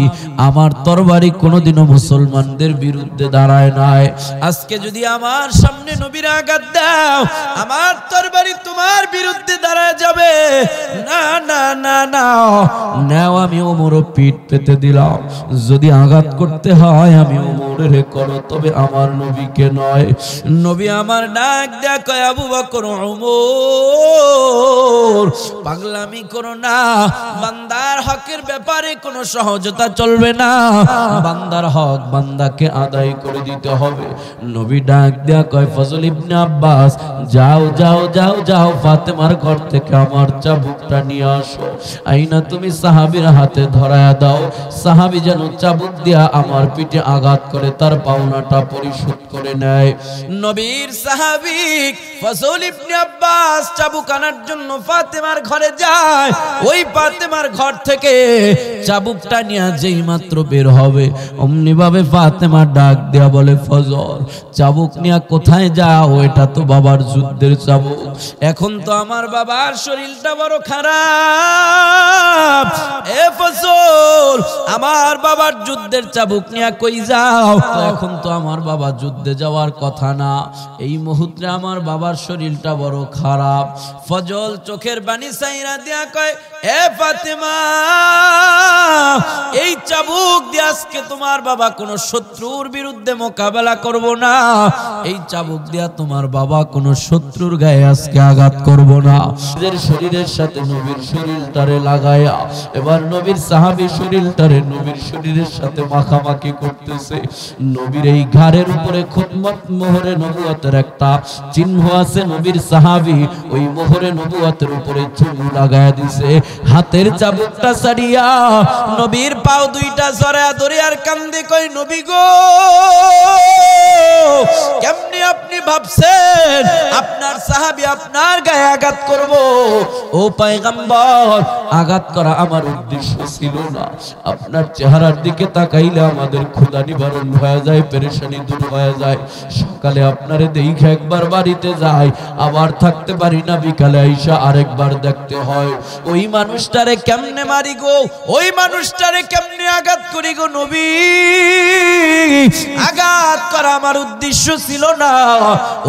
আমার তরবারি কোনোদিনও মুসলমানদের বিরুদ্ধে দাঁড়ায় নাই। আজকে যদি আমার সামনে নবীর আঘাত দাও, আমার তরবারি তোমার বিরুদ্ধে দাঁড়ায় যাবে। না না না না, নাও, আমি ওমরও পিঠ পেতে দিলাম। যদি আঘাত করতে হয় আমি ওমরের করো, তবে আমার নবীকে নয়। নবী আমার ডাক দেয়া কয় আবু বকর ওমর পাগলামি করো না, বান্দার হকের ব্যাপারে কোনো সহজতা চলবে না, বান্দার হক বান্দাকে আদায় করে দিতে হবে। নবী ডাক দেয়া কয় ফজল ইবনে আব্বাস যাও যাও যাও যাও, ফাতেমার ঘর থেকে আমার চাবুকটা নিয়ে আসো। আইনা তুমি সাহাবীর হাতে ধরায়া দাও, সাহাবী যেন চাবুক দিয়া আমার পিঠে আঘাত করে তার পাওনাটা পরিশোধ করে নেয়। নবীর সাহাবী ফজল ইবনে আব্বাস চাবুক আনার জন্য ফাতেমার ঘরে যায়। ওই ফাতেমার ঘর থেকে চাবুকটা নিয়ে যেই মাত্র বের হবে, অমনি ভাবে ফাতেমা ডাক দেয়া বলে ফজল চাবুক নিয়ে কোথায় যাও? এটা তো বাবার যুদ্ধের চাবুক। এখন তো আমার বাবার শরীরটা বড় খারাপ, এ ফজল আমার বাবার যুদ্ধের চাবুক নিয়ে কই যাও? এখন তো আমার বাবা যুদ্ধে যাওয়ার কথা না, এই মুহূর্তে আমার বাবার শরীরটা বড় খারাপ। ফজল চোখের পানি সাইরা দিয়া কয় এ ফাতেমা, এই চাবুক দিয়ে আজকে তোমার বাবা কোনো শত্রুর বিরুদ্ধে মোকাবেলা করব না, এই চাবুক দিয়া তোমার বাবা কোনো শত্রুর গায়ে আজকে আঘাত করব না। নিজের শরীরের সাথে নবীর শরীরটারে লাগায়া এবার নবীর সাহাবী শরীরটারে নবীর শরীরের সাথে মাখামাখি করতেছে। নবীর এই ঘাড়ের উপরে খুতমত মোহরে নবুয়তের একটা চিহ্ন আছে। নবীর সাহাবী ওই মোহরে নবুয়তের উপরে চুমু লাগায়া দিছে। হাতের চাবুকটা ছাড়িয়া নবীর পাও দুইটা জড়ায়া ধরে আর কান্দে কই নবী গো, কেমনে আপনি ভাবছেন আপনার সাহাবী আপনার গায়ে আঘাত করব? ও পয়গম্বর, আঘাত করা আমার উদ্দেশ্য ছিল না। আপনার চেহারার দিকে তাকাইলে আমাদের ক্ষুধা নিবারণ হয়ে যায়, পেরেশানি দূর হয়ে যায়। সকালে আপনারে দেখে একবার বাড়িতে যাই, আবার থাকতে পারি না, বিকালে আইসা আরেকবার দেখতে হয়। ওই মানুষটারে কেমনে মারি গো, ওই মানুষটারে কেমনে আঘাত করি গো নবী? আঘাত করা আমার উদ্দেশ্য ছিল না।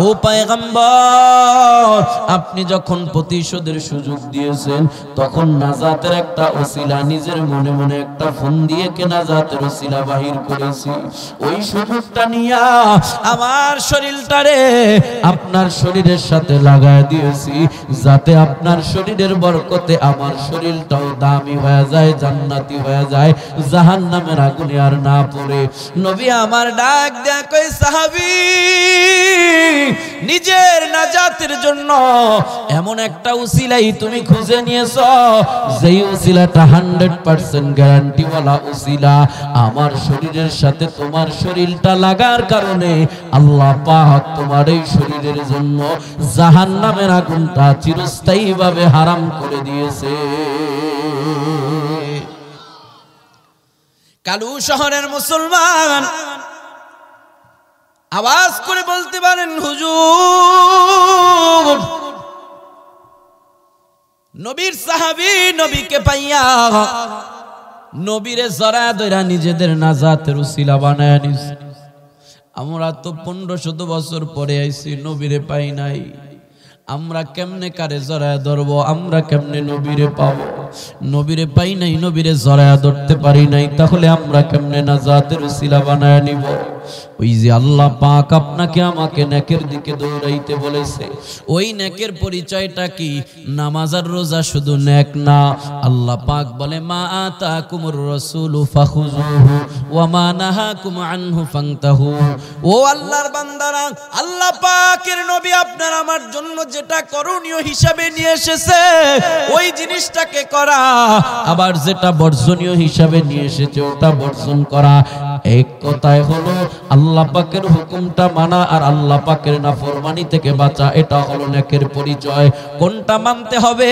ও পয়গম্বর, আপনি যখন প্রতিশোধের সুযোগ দিয়েছেন তখন নাজাতের একটা ওসিলা, নিজের মনে মনে একটা ফোন দিয়ে কে নাজাতের ওসিলা বাহির করেছি। ওই সুযোগটা নিয়া আমার শরীরটারে আপনার শরীরের সাথে লাগায় দিয়েছি, যাতে আপনার শরীরের বরকতে আমার শরীরটাও দামি হয়ে যায়, জান্নাতি হয়ে যায়, জাহান্নামের আগুনে আর না পড়ে। নবী আমার ডাক দেয়া কই সাহাবী, নিজের নাজাত নাজাতের জন্য এমন একটা উসিলাই তুমি খুঁজে নিয়েছো, যেই উসিলাটা 100% গ্যারান্টিওয়ালা উসিলা। আমার শরীরের সাথে তোমার শরীরটা লাগার কারণে আল্লাহ পাক তোমার এই শরীরের জন্য জাহান্নামের আগুনটা চিরস্থায়ীভাবে হারাম করে দিয়েছে। কালু শহরের মুসলমান আওয়াজ করে বলতে পারেন, হুজুর নবীর সাহাবী নবীকে পাইয়া নবীরে জড়া ধইরা নিজেদের নাজাতের উসিলা বানায় নিছে। আমরা তো 1500 বছর পরে আইছি, নবীরে পাই নাই। আমরা কেমনে কারে জড়ায় ধরবো? আমরা কেমনে নবীরে পাবো? নবীরে পাই নাই, নবীরে জড়ায় ধরতে পারি নাই, তাহলে আমরা কেমনে নাজাতের উসিলা বানায় নিব? ওই যে আল্লাহ পাক আপনাকে আমাকে নেকের দিকে দৌড়াইতে বলেছে, ওই নেকের পরিচয়টা কি? নামাজ আর রোজা শুধু নেক না। আল্লাহ পাক বলে, মা আতাকুমুর রাসূলু ফাখুযুহু ওয়া মা নাহাকুম আনহু ফান্তাহু। ও আল্লাহর বান্দারা, আল্লাহ পাকের নবী আপনার আমার জন্য যেটা করণীয় হিসাবে নিয়ে এসেছে ওই জিনিসটাকে করা, আবার যেটা বর্জনীয় হিসাবে নিয়ে এসেছে ওটা বর্জন করা। এক কথায় হলো আল্লাহ পাকের হুকুমটা মানা আর আল্লাহ পাকের নাফরমানি থেকে বাঁচা। এটা হলো নেকের পরিচয়। কোনটা মানতে হবে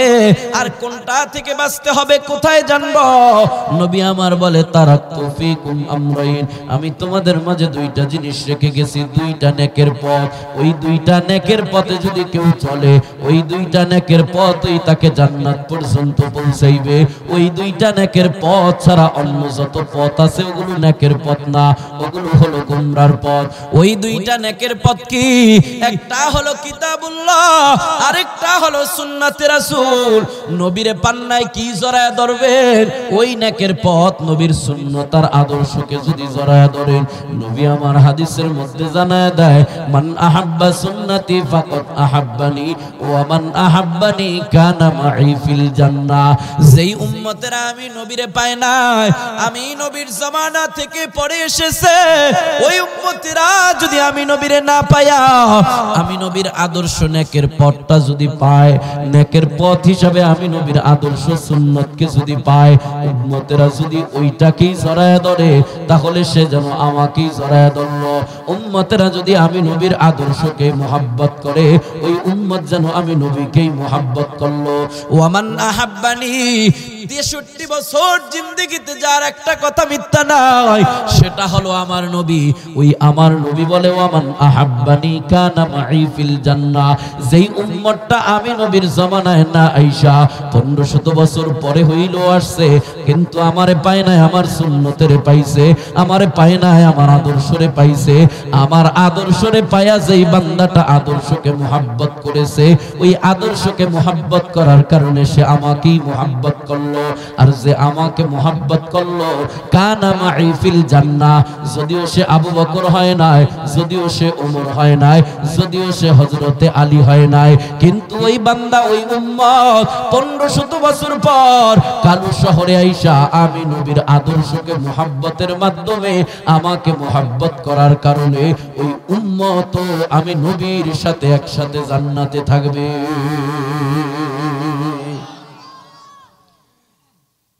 আর কোনটা থেকে বাঁচতে হবে কোথায় জানবো? নবী আমার বলে, তারাকতু ফীকুম আমরাইন, আমি তোমাদের মাঝে দুইটা জিনিস রেখে গেছি, দুইটা নেকের পথ। ওই দুইটা নেকের পথে যদি কেউ চলে, ওই দুইটা নেকের পথই তাকে জান্নাত পর্যন্ত পৌঁছাইবে। ওই দুইটা নেকের পথ ছাড়া অন্য যত পথ আছে ওগুলো নেকের পথ না, ওগুলো হলো গুমরার পথ। ওই দুইটা নেকের পথ কি? একটা হলো কিতাবুল্লাহ, আরেকটা হলো সুন্নাতে রাসূল। নবীরে পান্নায় কি জড়ায় ধরবেন? ওই নেকের পথ নবীর সুন্নতার আদর্শকে যদি জড়ায় ধরেন, নবী আমার হাদিসের মধ্যে জানায় দেয়, মান আহাব্বা সুন্নতি ফাকাদ আহাব্বানি ওয়া মান আহাব্বানি কানা মাই ফিল জান্নাহ। যেই উম্মতেরা আমি নবীরে পায় নাই, আমি নবীর জামানা থেকে পরে এসেছে, ওই উম্মতেরা যদি আমি নবীরে না পায়া আমি নবীর আদর্শ নেকের পথটা যদি পায়, নেকের পথ হিসাবে আমি নবীর আদর্শ সুন্নতকে যদি পায়, উম্মতেরা যদি ওইটাকেই জড়ায় ধরে, তাহলে সে যেন আমাকেই জড়ায় ধরলো। উম্মতেরা যদি আমি নবীর আদর্শকে মুহাব্বত করে, ওই উম্মত যেন আমি নবীকেই মুহাব্বত করলো। ওয়ামান আহাব্বানি, 63 বছর জিন্দেগিতে যার একটা কথা মিথ্যা নাই, সেটা হলো আমার নবী। ওই আমার নবী বলে, ওয়ামান আহাব্বানি কানা মাই ফিল জান্নাহ। যেই উম্মতটা আমি নবীর জামানায় না আইসা 1500 বছর পরে হইলো আসছে, কিন্তু আমারে পায় নাই, আমার সুন্নতেরে পাইছে, আমারে পায় নাই, আমার আদর্শরে পাইছে। আমার আদর্শরে পায়া যেই বান্দাটা আদর্শকে মুহাব্বত করেছে, ওই আদর্শকে মুহাব্বত করার কারণে সে আমাকেই মুহাব্বত করলো। আর যে আমাকে মুহাব্বত করলো, কানা মাই ফিল জান্নাহ। যদিও সে আবু বকর হয় নাই, যদিও সে ওমর হয় নাই, যদিও সে হযরতে আলী হয় নাই, কিন্তু ওই বান্দা, ওই উম্মত 1500 বছর পর কালু শহরে আইসা আমি নবীর আদর্শকে মুহাব্বতের মাধ্যমে আমাকে মুহাব্বত করার কারণে ওই উম্মত আমি নবীর সাথে একসাথে জান্নাতে থাকবে।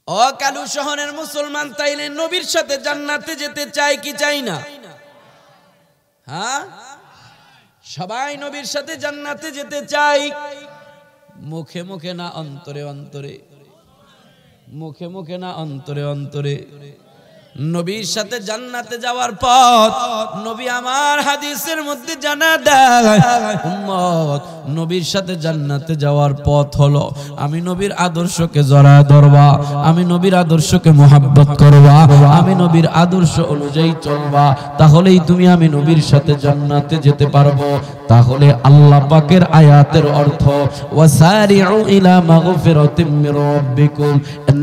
ও কালু শহরের মুসলমান, তাইলে নবীর সাথে জান্নাতে যেতে চাই কি চাই না? হ্যাঁ, সবাই নবীর সাথে জান্নাতে যেতে চাই। মুখে মুখে না অন্তরে অন্তরে, মুখে মুখে না অন্তরে অন্তরে। নবীর সাথে জান্নাতে যাওয়ার পথ নবী আমার হাদিসের মধ্যে জানা দেয়, উম্মত নবীর সাথে জান্নাতে যাওয়ার পথ হলো আমি নবীর আদর্শকে জড়ায় ধরবা, আমি নবীর আদর্শকে মুহাব্বত করবা, আমি নবীর আদর্শ অনুযায়ী চলবা, তাহলেই তুমি আমি নবীর সাথে জান্নাতে যেতে পারবো। তাহলে আল্লাহ পাকের আয়াতের অর্থ, ওয়াসারিউ ইলা মাগফিরাতিম মির রাব্বিকুম,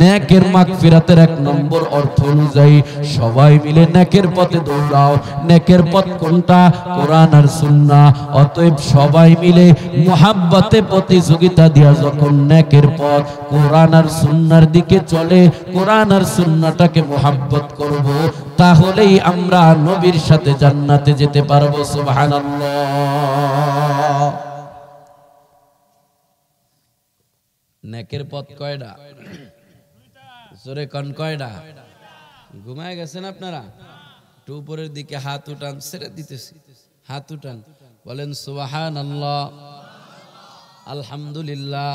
নেকের মাগফিরাতের 1 নম্বর অর্থ অনুযায়ী সবাই মিলে নেকের পথে দৌড়াও। নেকের পথ কোনটা? কোরআন আর সুন্নাহ। অতএব সবাই মিলে মুহাব্বতে প্রতিযোগিতা দিয়া যখন নেকের পথ কোরআন আর সুন্নাহর দিকে চলে, কোরআন আর সুন্নাহটাকে মুহাব্বত করব, তাহলেই আমরা নবীর সাথে জান্নাতে যেতে পারবো। সুবহানাল্লাহ। নেকের পথ কয়টা? জোরে কোন কয়টা? ঘুমায় গেছেন আপনারা? একটু উপরের দিকে হাত উঠান, ছেড়ে দিতেছি, হাত উঠান, বলেন সুবহানাল্লাহ, আলহামদুলিল্লাহ,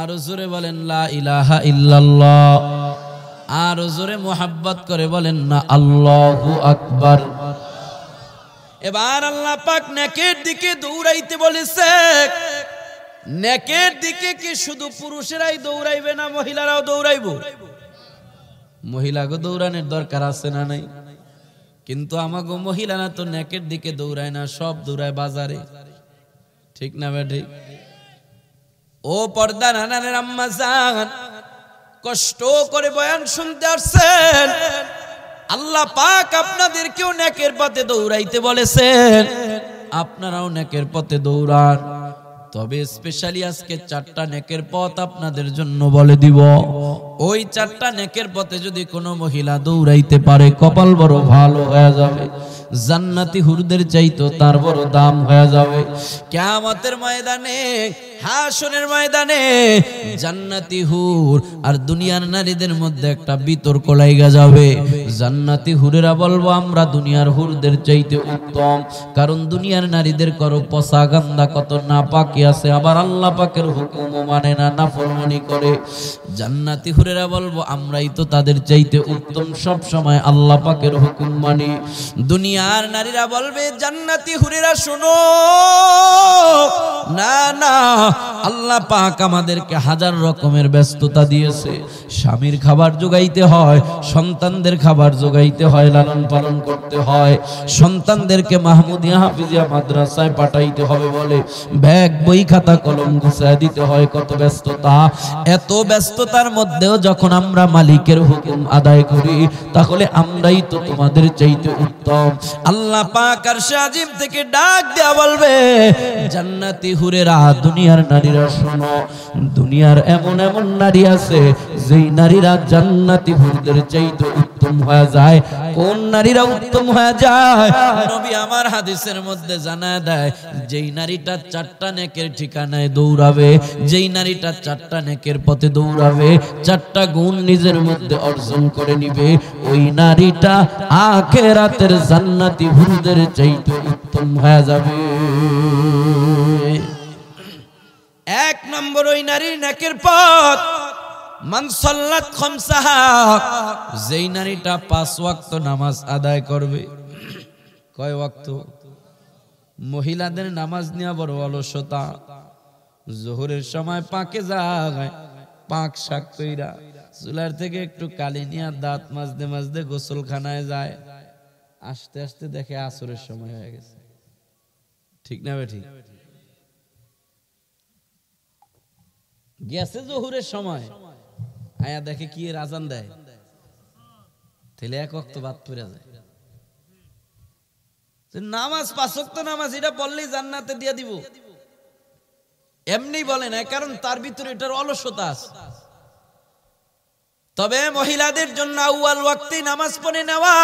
আর জোরে বলেন লা ইলাহা ইল্লাল্লাহ, আর জোরে মোহাব্বত করে বলেন না আল্লাহু আকবার। এবার আল্লাহ পাক নেকের দিকে দৌড়াইতে বলেছে। নেকের দিকে কি শুধু পুরুষেরাই দৌড়াইবে না মহিলারাও দৌড়াইবো? মহিলাকে দৌড়ানোর দরকার আছে না নাই? কিন্তু আমাগো মহিলারা তো নেকের দিকে দৌড়ায় না, সব দৌড়ায় বাজারে, ঠিক না বেঠিক? ও পর্দা নানানের আম্মা জান, কষ্ট করে বয়ান শুনতে আসছেন, আল্লাহ পাক আপনাদেরকেও নেকের পথে দৌড়াইতে বলেছেন, আপনারাও নেকের পথে দৌড়ান। তবে স্পেশালি আজকে 4টা নেকের পথ আপনাদের জন্য বলে দিব। ওই 4টা নেকের পথে যদি কোনো মহিলা দৌড়াইতে পারে, কপাল বড় ভালো হয়ে যাবে, জান্নাতি হুরদের চাইতো তার বড় দাম হয়ে যাবে। কিয়ামতের ময়দানে, হাসরের ময়দানে জান্নাতি হুর আর দুনিয়ার নারীদের মধ্যে একটা বিতর্ক লাগা যাবে। জান্নাতি হুরেরা বলবো আমরা দুনিয়ার হুরদের চাইতে উত্তম, কারণ দুনিয়ার নারীদের করো পচা গান্দা কত নাপাকি আছে, আবার আল্লাহ পাকের হুকুমও মানে না, নাফরমানি করে। জান্নাতি হুরেরা বলবো আমরাই তো তাদের চাইতে উত্তম, সব সময় আল্লাহ পাকের হুকুম মানি। দুনিয়ার নারীরা বলবে জান্নাতি হুরেরা শোনো, না না, আল্লাহ পাক আমাদেরকে হাজার রকমের ব্যস্ততা দিয়েছে, স্বামীর খাবার জোগাইতে হয়, সন্তানদের খাবার জোগাইতে হয়, লালন পালন করতে হয়, সন্তানদেরকে মাহমুদিয়া হাফিজিয়া মাদ্রাসায় পাঠাইতে হবে বলে ব্যাগ বই খাতা কলম গুছায় দিতে হয়, কত ব্যস্ততা। এত ব্যস্ততার মধ্যেও যখন আমরা মালিকের হুকুম আদায় করি, তাহলে আমরাই তো তোমাদের চাইতে উত্তম। আল্লাহ পাক আরশে আজিম থেকে ডাক দেয়া বলবে জান্নাতি হুরেরা, দুনিয়ার নারীরা শোনো, দুনিয়ার এমন এমন নারী আছে যেই নারীরা জান্নাতি হুরদের চাইতে উত্তম হয়ে যায়। কোন নারীরা উত্তম হয়ে যায়? নবী আমার হাদিসের মধ্যে জানায় দেয়, যেই নারীটা 4টা নেকের ঠিকানায় দৌড়াবে, যেই নারীটা 4টা নেকের পথে দৌড়াবে, 4টা গুণ নিজের মধ্যে অর্জন করে নিবে, ওই নারীটা আখিরাতের জান্নাতি হুরদের চাইতে উত্তম হয়ে যাবে। 1 নম্বর ওই নারীর নেকের পথ মান সাল্লাত খামসাহা, যেই নারীটা 5 ওয়াক্ত নামাজ আদায় করবে। কয় ওয়াক্ত? মহিলাদের নামাজ নেওয়া বড় অলসতা। জোহরের সময় পাকে যায়, পাক শাক কইরা চুলার থেকে একটু কালি নিয়ে দাঁত মাজতে মাজতে গোসলখানায় যায়, আস্তে আস্তে দেখে আসরের সময় হয়ে গেছে, ঠিক না বেঠিক? গেছে জোহরের সময়, আয়া দেখে কি আজান দেয়, তাহলে 1 ওয়াক্ত বাদ পড়ে যায়। নামাজ 5 ওয়াক্ত নামাজ, এটা বললেই জান্নাতে দিয়ে দিব, এমনি বলে না, কারণ তার ভিতরে এটার অলসতা আছে। তবে মহিলাদের জন্য আউয়াল ওয়াক্তে নামাজ পড়ে নেওয়া,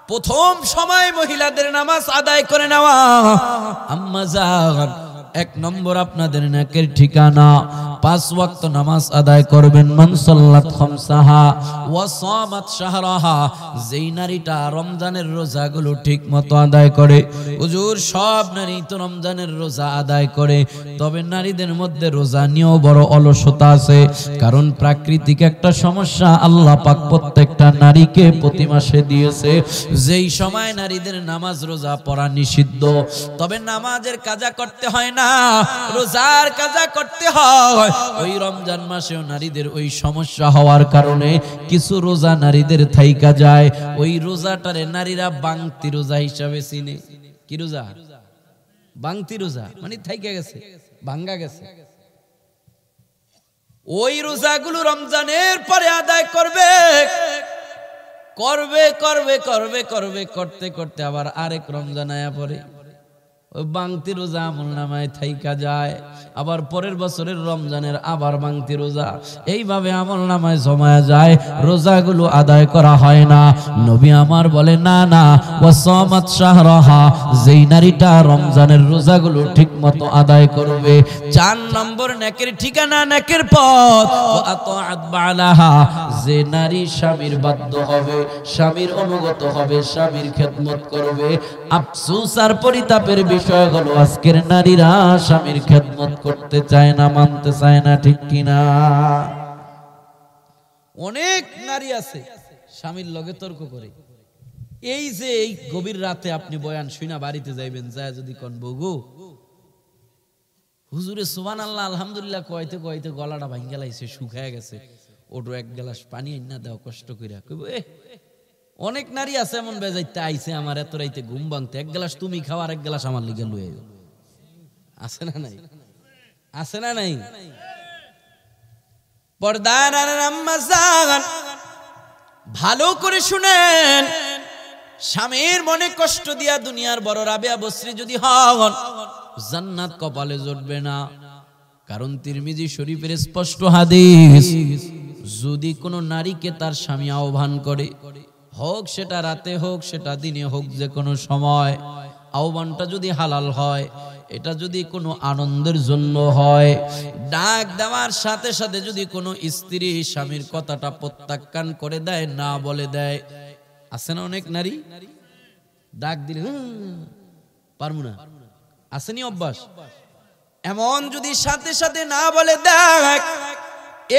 প্রথম সময় মহিলাদের নামাজ আদায় করে নেওয়া। আম্মা জান, 1 নম্বর আপনাদের নেকের ঠিকানা 5 ওয়াক্ত নামাজ আদায় করবেন। মান সাল্লাত খামসাহা ওয়া সামাত শাহরাহা, যেই নারীটা রমজানের রোজাগুলো ঠিকমতো আদায় করে। হুজুর, সব নারী তো রমজানের রোজা আদায় করে, তবে নারীদের মধ্যে রোজা নিয়েও বড় অলসতা আছে, কারণ প্রাকৃতিক একটা সমস্যা আল্লাহ পাক প্রত্যেকটা নারীকে প্রতি মাসে দিয়েছে, যেই সময় নারীদের নামাজ রোজা পড়া নিষিদ্ধ। তবে নামাজের কাজা করতে হয় না, রোজার কাজা করতে হয়। ওই রমজান মাসেও নারীদের ওই সমস্যা হওয়ার কারণে কিছু রোজা নারীদের থাইকা যায়। ওই রোজাটারে নারীরা বাংতি রোজা হিসাবে চিনে। কি রোজা? বাংতি রোজা, মানে থাইকা গেছে, ভাঙ্গা গেছে। ওই রোজাগুলো রমজানের পরে আদায় করবে, করবে করবে করবে করবে করতে করতে আবার আরেক রমজান আয়া পড়ে। ওই বাংতি রোজা আমল নামায় থাইকা যায়, আবার পরের বছরের রমজানের আবার বাংতি রোজা, এইভাবে আমল নামায় জমা যায়, রোজাগুলো আদায় করা হয় না। নবী আমার বলে না না, ওয়াসামাত শাহরাহা, যেই নারীটা রমজানের রোজাগুলো ঠিক মতো আদায় করবে, 4 নম্বর নেকের ঠিকানা, নেকের পথ, ওয়া আতাআত বালাহা, যে নারী স্বামীর বাধ্য হবে, স্বামীর অনুগত হবে, স্বামীর খেদমত করবে। আফসোস আর পরিতাপের বিষয় হলো আজকের নারীরা স্বামীর খেদমত করতে চায় না, মানতে চায় না, ঠিক কিনা? অনেক নারী আছে স্বামীর লগে তর্ক করে। এই যে এই গভীর রাতে আপনি বয়ান শুনা বাড়িতে যাইবেন, যায় যদি কোন বগু হুজুরে সুবহানাল্লাহ আলহামদুলিল্লাহ কইতে কইতে গলাটা ভাঙ্গা লাইছে, শুকায় গেছে, ওটো 1 গ্লাস পানি আইনা দাও কষ্ট কইরা। কইব অনেক নারী আছে এমন বেজাইতে আইছে আমার এত রাইতে ঘুম ভাঙতে, 1 গ্লাস তুমি খাও আর 1 গ্লাস আমার লিগে লয়ে আইও। আছে না নাই? আছে না নাই? পর্দার আম্মা জান ভালো করে শুনেন, স্বামীর মনে কষ্ট দিয়া দুনিয়ার বড় রাবেয়া বসরি যদি হন, জান্নাত কপালে জুটবে না। কারণ তিরমিজি শরীফের স্পষ্ট হাদিস, যদি কোনো নারীকে তার স্বামী আহ্বান করে, হোক সেটা রাতে হোক সেটা দিনে হোক, যে কোনো সময়, আহ্বানটা যদি হালাল হয়, এটা যদি কোনো আনন্দের জন্য হয়, ডাক দেওয়ার সাথে সাথে যদি কোনো স্ত্রী স্বামীর কথাটা প্রত্যাখ্যান করে দেয়, না বলে দেয়, আছে না অনেক নারী ডাক দিলে পারবো না, আসেনি অভ্যাস, এমন যদি সাথে সাথে না বলে দেয়,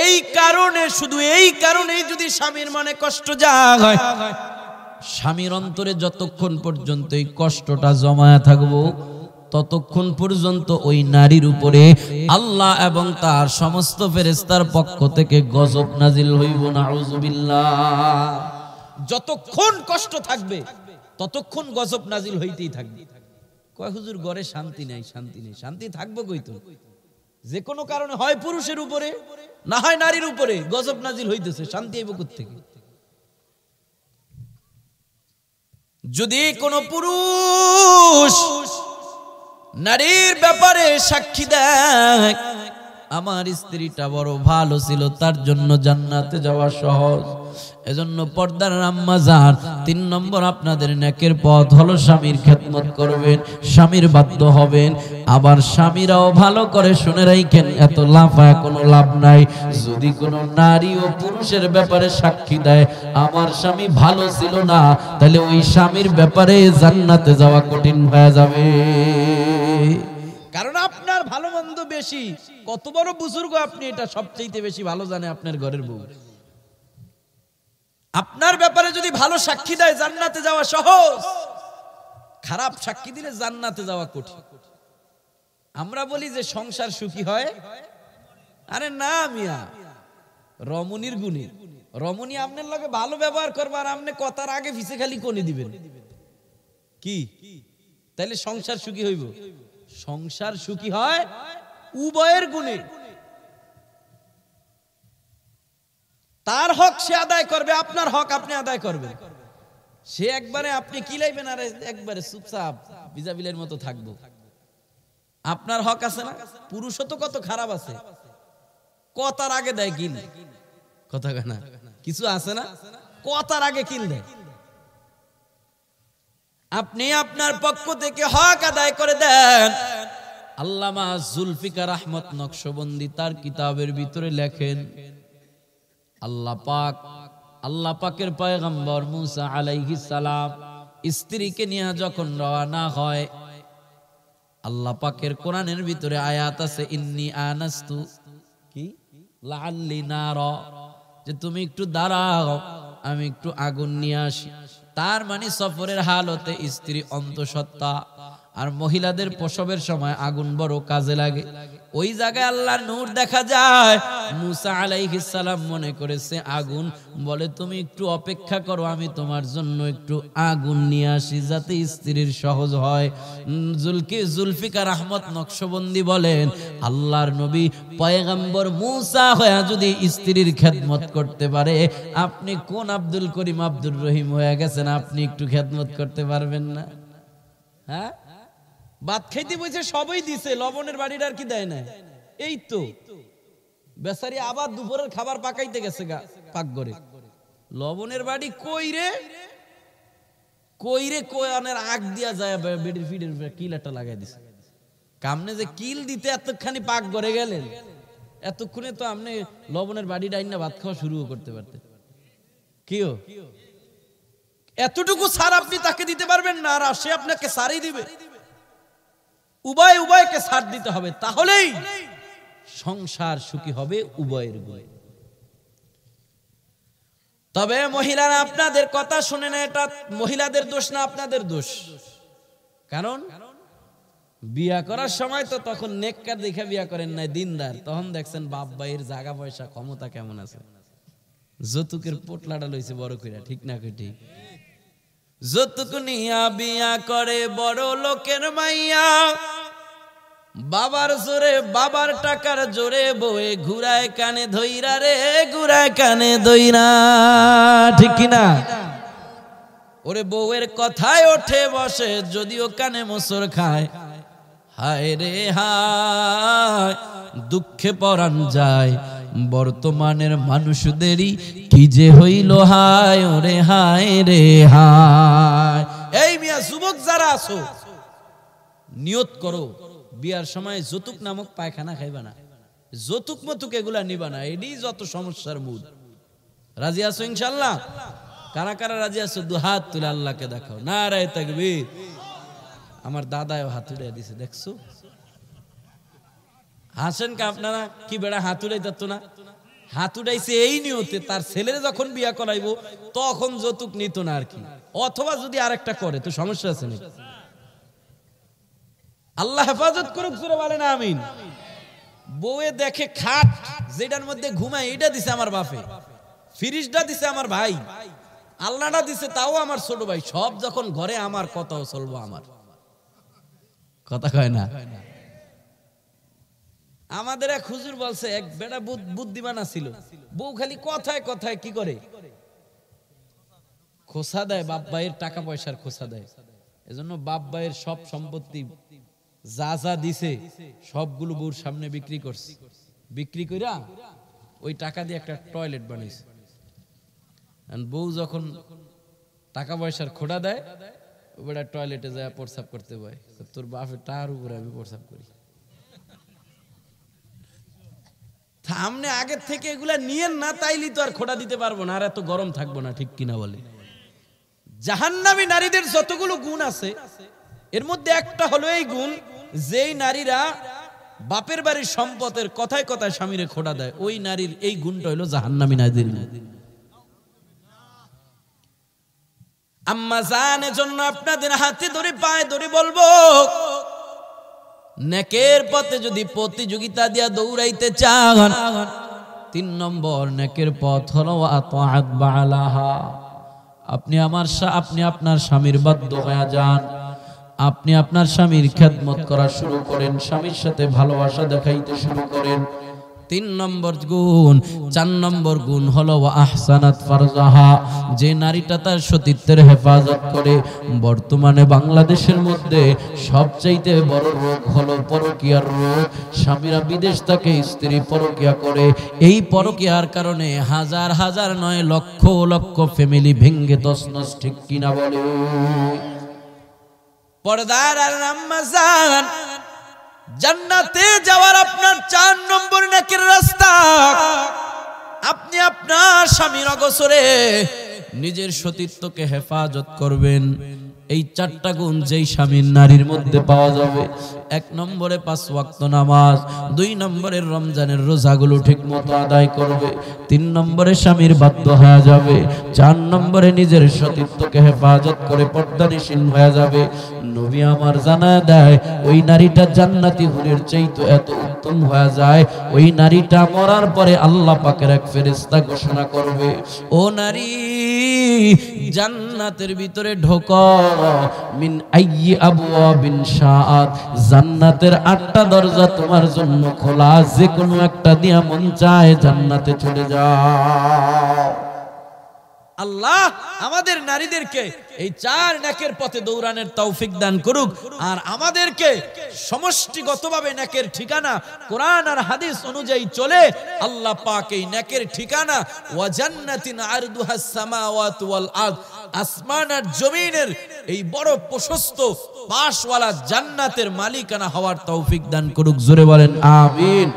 এই কারণে, শুধু এই কারণেই যদি স্বামীর মনে কষ্ট যায়, স্বামীর অন্তরে যতক্ষণ পর্যন্ত এই কষ্টটা জমায়া থাকবো, ততক্ষণ পর্যন্ত ওই নারীর উপরে আল্লাহ এবং তার সমস্ত ফেরেশতার পক্ষ থেকে গজব নাজিল হইব, নাউযুবিল্লাহ। যতক্ষণ কষ্ট থাকবে ততক্ষণ গজব নাজিল হইতেই থাকবে। কয় হুজুর ঘরে শান্তি নাই, শান্তি নেই, শান্তি থাকবে কই? তো যে কোনো কারণে হয় পুরুষের উপরে না হয় নারীর উপরে গজব নাজিল হইতেছে, শান্তি আইব কোথা থেকে? যদি কোনো পুরুষ নারীর ব্যাপারে সাক্ষী দেয়, আমার স্ত্রীটা বড় ভালো ছিল, তার জন্য জান্নাতে যাওয়া সহজ, এজন্য পর্দার আম্মা জান 3 নম্বর আপনাদের নেকের পথ হলো স্বামীর খেদমত করবেন, স্বামীর বাধ্য হবেন। আবার স্বামীরাও ভালো করে শুনে রাখেন, এত লাফায় কোনো লাভ নাই। যদি কোনো নারী ও পুরুষের ব্যাপারে সাক্ষী দেয় আমার স্বামী ভালো ছিল না, তাহলে ওই স্বামীর ব্যাপারে জান্নাতে যাওয়া কঠিন হয়ে যাবে। কারণ আপনার ভালো মন্দ বেশি, কত বড় বুজুর্গ আপনি, এটা সবচেয়ে বেশি ভালো জানে আপনার ঘরের বউ। আপনার ব্যাপারে যদি ভালো সাক্ষী দেয় জান্নাতে যাওয়া সহজ, খারাপ সাক্ষী দিলে জান্নাতে যাওয়া কঠিন। আমরা বলি যে সংসার সুখী হয়, আরে না মিয়া, রমণীর গুণে। রমণী আপনার লগে ভালো ব্যবহার করবার, আপনি কথার আগে ভিসে খালি কোনে দিবেন কি, তাইলে সংসার সুখী হইব? সংসার সুখী হয় উভয়ের গুণে। তার হক সে আদায় করবে, আপনার হক আপনি আদায় করবেন। সে একবারে আপনি কিলাইবেন আর একবারে চুপচাপ বিজাবিলের মতো থাকবো। আপনার হক আছে না? পুরুষও তো কত খারাপ আছে, কথার আগে দেয় কিল, কথা না কিছু আছে না, কথার আগে কিল দেয়। আপনি আপনার পক্ষ থেকে হক আদায় করে দেন। আল্লামা জুলফিকার আহমদ নকশবন্দি তার কিতাবের ভিতরে লেখেন, আল্লাহ পাকের পয়গম্বর মুসা আলাইহিস সালাম স্ত্রীকে নিয়ে যখন রওনা হয়, আল্লাহ পাকের কোরআনের ভিতরে আয়াত আছে, ইন্নী আনাস্তু কি লাআল্লি নারা, যে তুমি একটু দাঁড়াও, আমি একটু আগুন নিয়ে আসি। তার মানে সফরের হালতে স্ত্রী অন্তঃসত্ত্বা, আর মহিলাদের প্রসবের সময় আগুন বড় কাজে লাগে। ওই জায়গায় আল্লাহর নূর দেখা যায়। মুসা আলাইহিস সালাম মনে করেছে আগুন, বলে তুমি একটু অপেক্ষা করো, আমি তোমার জন্য একটু আগুন নিয়ে আসি যাতে স্ত্রীর সহজ হয়। জুলফিকার আহমদ নকশবন্দি বলেন, আল্লাহর নবী পয়গম্বর মুসা হয়ে যদি স্ত্রীর খেদমত করতে পারে, আপনি কোন আব্দুল করিম আব্দুর রহিম হয়ে গেছেন, আপনি একটু খেদমত করতে পারবেন না? হ্যাঁ, ভাত খাইতে বসে সবই দিছে, লবণের বাড়িটা আর কি দেয় না। এই তো বেচারি আবার দুপুরের খাবার পাকাইতে গেছে পাকঘরে, লবণের বাড়ি কই রে কোয়ানের আগ দিয়া যায় বেডির ফিডের কিল একটা লাগাই দিছে। কামনে যে কিল দিতে এতখানি পাক ঘরে গেলেন, এতক্ষণে তো আপনি লবণের বাড়ি ডাইন না ভাত খাওয়া শুরু করতে পারতেন। কিও এতটুকু সার আপনি তাকে দিতে পারবেন না, আর সে আপনাকে সারই দিবে। উভয়কে সার দিতে হবে, তাহলেই সংসার সুখী হবে উভয়ের গুণে। তবে মহিলারা আপনাদের কথা শুনে না, এটা মহিলাদের দোষ না, আপনাদের দোষ। কারণ বিয়া করার সময় তো তখন নেককার দেখে বিয়া করেন নাই, দিনদার। তখন দেখছেন বাপ ভাইয়ের জায়গা পয়সা ক্ষমতা কেমন আছে, যৌতুকের পোটলাটা লইছে বড় কইরা, ঠিক না কই ঠিক? যৌতুক নিয়া বিয়া করে বড় লোকের মাইয়া, বাবার জোরে বাবার টাকার জোরে বউয়ে ঘুরায় কানে ধইরা রে, ঘুরায় কানে ধইরা, ঠিক কিনা? ওরে বউয়ের কথায় ওঠে বসে, যদিও কানে মোসর খায়। হায় রে হায়, দুঃখে পরাণ যায় বর্তমানের মানুষদেরই কি যে হইল হায়, ওরে হায় রে হায়। এই মিয়া যুবক যারা আছো, নিয়ত করো বিয়ার সময় যৌতুক নামক পায়খানা খাইবা না, যৌতুক মতুক এগুলা নিবা না, এডি যত সমস্যার মূল। রাজি আছো ইনশাআল্লাহ? কারা কারা রাজি আছো? দু হাত তুলে আল্লাহকে দেখাও, নারায়ে তাকবীর। আমার দাদাও হাত উড়ে দিছে, দেখছো? হাসেন কা আপনারা? কি বেড়া হাত উড়াইতো না? হাত উড়াইছে এই নিয়তে তার ছেলের যখন বিয়া করাইবো তখন যৌতুক নিত না আর কি, অথবা যদি আরেকটা করে তো সমস্যা আছে নাকি? আল্লাহ হেফাজত করুক, জোরে বলেন আমিন। বউয়ে দেখে খাট যেটার মধ্যে ঘুমায় এটা দিছে আমার বাপে, ফ্রিজটা দিছে আমার ভাই, আল্লাহটা দিছে তাও আমার ছোট ভাই, সব যখন ঘরে আমার কথাও চলবো আমার কথা কয় না। আমাদের এক হুজুর বলছে, এক বেটা বুদ্ধিমান ছিল, বউ খালি কথায় কথায় কি করে খোসা দেয়, বাপ ভাইয়ের টাকা পয়সার খোসা দেয়। এজন্য বাপ ভাইয়ের সব সম্পত্তি যা যা দিছে সবগুলো বউর সামনে বিক্রি করছে, বিক্রি কইরা ওই টাকা দিয়ে একটা টয়লেট বানাইছে। বউ যখন টাকা পয়সার খোটা দেয়, ওটা টয়লেটে যায় প্রস্রাব করতে পারে, তোর বাপের টার উপরে আমি প্রস্রাব করি। সামনে আগের থেকে এগুলা নিয়েন না, তাইলে তো আর খোটা দিতে পারবো না, আর এত গরম থাকবো না, ঠিক কিনা বলে? জাহান্নামী নারীদের যতগুলো গুণ আছে এর মধ্যে একটা হলো এই গুণ, যেই নারীরা বাপের বাড়ির সম্পদের কথায় কথায় স্বামীরে খোটা দেয়, ওই নারীর এই গুণটা হলো জাহান্নামী নারীদের। আম্মা জানের জন্য আপনাদের হাতে ধরে পায়ে ধরে বলবো, নেকের পথে যদি প্রতিযোগিতা দিয়া দৌড়াইতে চান, 3 নম্বর নেকের পথ হলো আতাআত বালাহা। আপনি আপনার স্বামীর বাধ্য হয়ে যান, আপনি আপনার স্বামীর খেদমত করা শুরু করেন, স্বামীর সাথে ভালোবাসা দেখাইতে শুরু করেন। 3 নম্বর গুণ। 4 নম্বর গুণ হলো আহসানাত ফারজাহা, যে নারীটা তার সতীত্বের হেফাজত করে। বর্তমানে বাংলাদেশের মধ্যে সবচাইতে বড় রোগ হলো পরকীয়ার রোগ। স্বামীরা বিদেশ থেকে স্ত্রী পরকীয়া করে, এই পরকীয়ার কারণে হাজার হাজার নয় লক্ষ লক্ষ ফ্যামিলি ভেঙ্গে তছনছ, ঠিক কিনা বলে? পর্দার আর আম্মা জান, জান্নাতে যাওয়ার আপনার 4 নম্বর নেকের রাস্তা, আপনি আপনার স্বামীর অগোচরে নিজের সতীত্বকে হেফাজত করবেন। এই 4টা গুণ যেই স্বামীর নারীর মধ্যে পাওয়া যাবে, 1 নম্বরে 5 ওয়াক্ত নামাজ, 2 নম্বরে রমজানের রোজাগুলো ঠিক মতো আদায় করবে, 3 নম্বরে স্বামীর বাধ্য হয়ে যাবে, 4 নম্বরে নিজের সতীত্বকে হেফাজত করে পর্দানিশীল হয়ে যাবে। নবী আমার জানায় দেয়, ওই নারীটা জান্নাতি হুরের চাইতে এত উত্তম হয়ে যায়, ওই নারীটা মরার পরে আল্লাহ পাকের এক ফেরেশতা ঘোষণা করবে, ও নারী জান্নাতের ভিতরে ঢোকো, মিন আইয়ি আবওয়াবিন শাআত, জান্নাতের 8টা দরজা তোমার জন্য খোলা, যে কোনো একটা দিয়া মন চায় জান্নাতে চলে যাও। আল্লাহ আমাদের নারীদেরকে এই চার নেকের পথে দৌড়ানোর তৌফিক দান করুক, আর আমাদেরকে সমষ্টিগতভাবে নেকের ঠিকানা কোরআন আর হাদিস অনুযায়ী চলে আল্লাহ পাক এই নেকের ঠিকানা ওয়া জান্নাতিন আরদুহাস সামাওয়াতু ওয়াল আরদ, আসমান আর জমিনের এই বড় প্রশস্ত পাশওয়ালা জান্নাতের মালিকানা হওয়ার তৌফিক দান করুক। জোরে বলেন আমিন।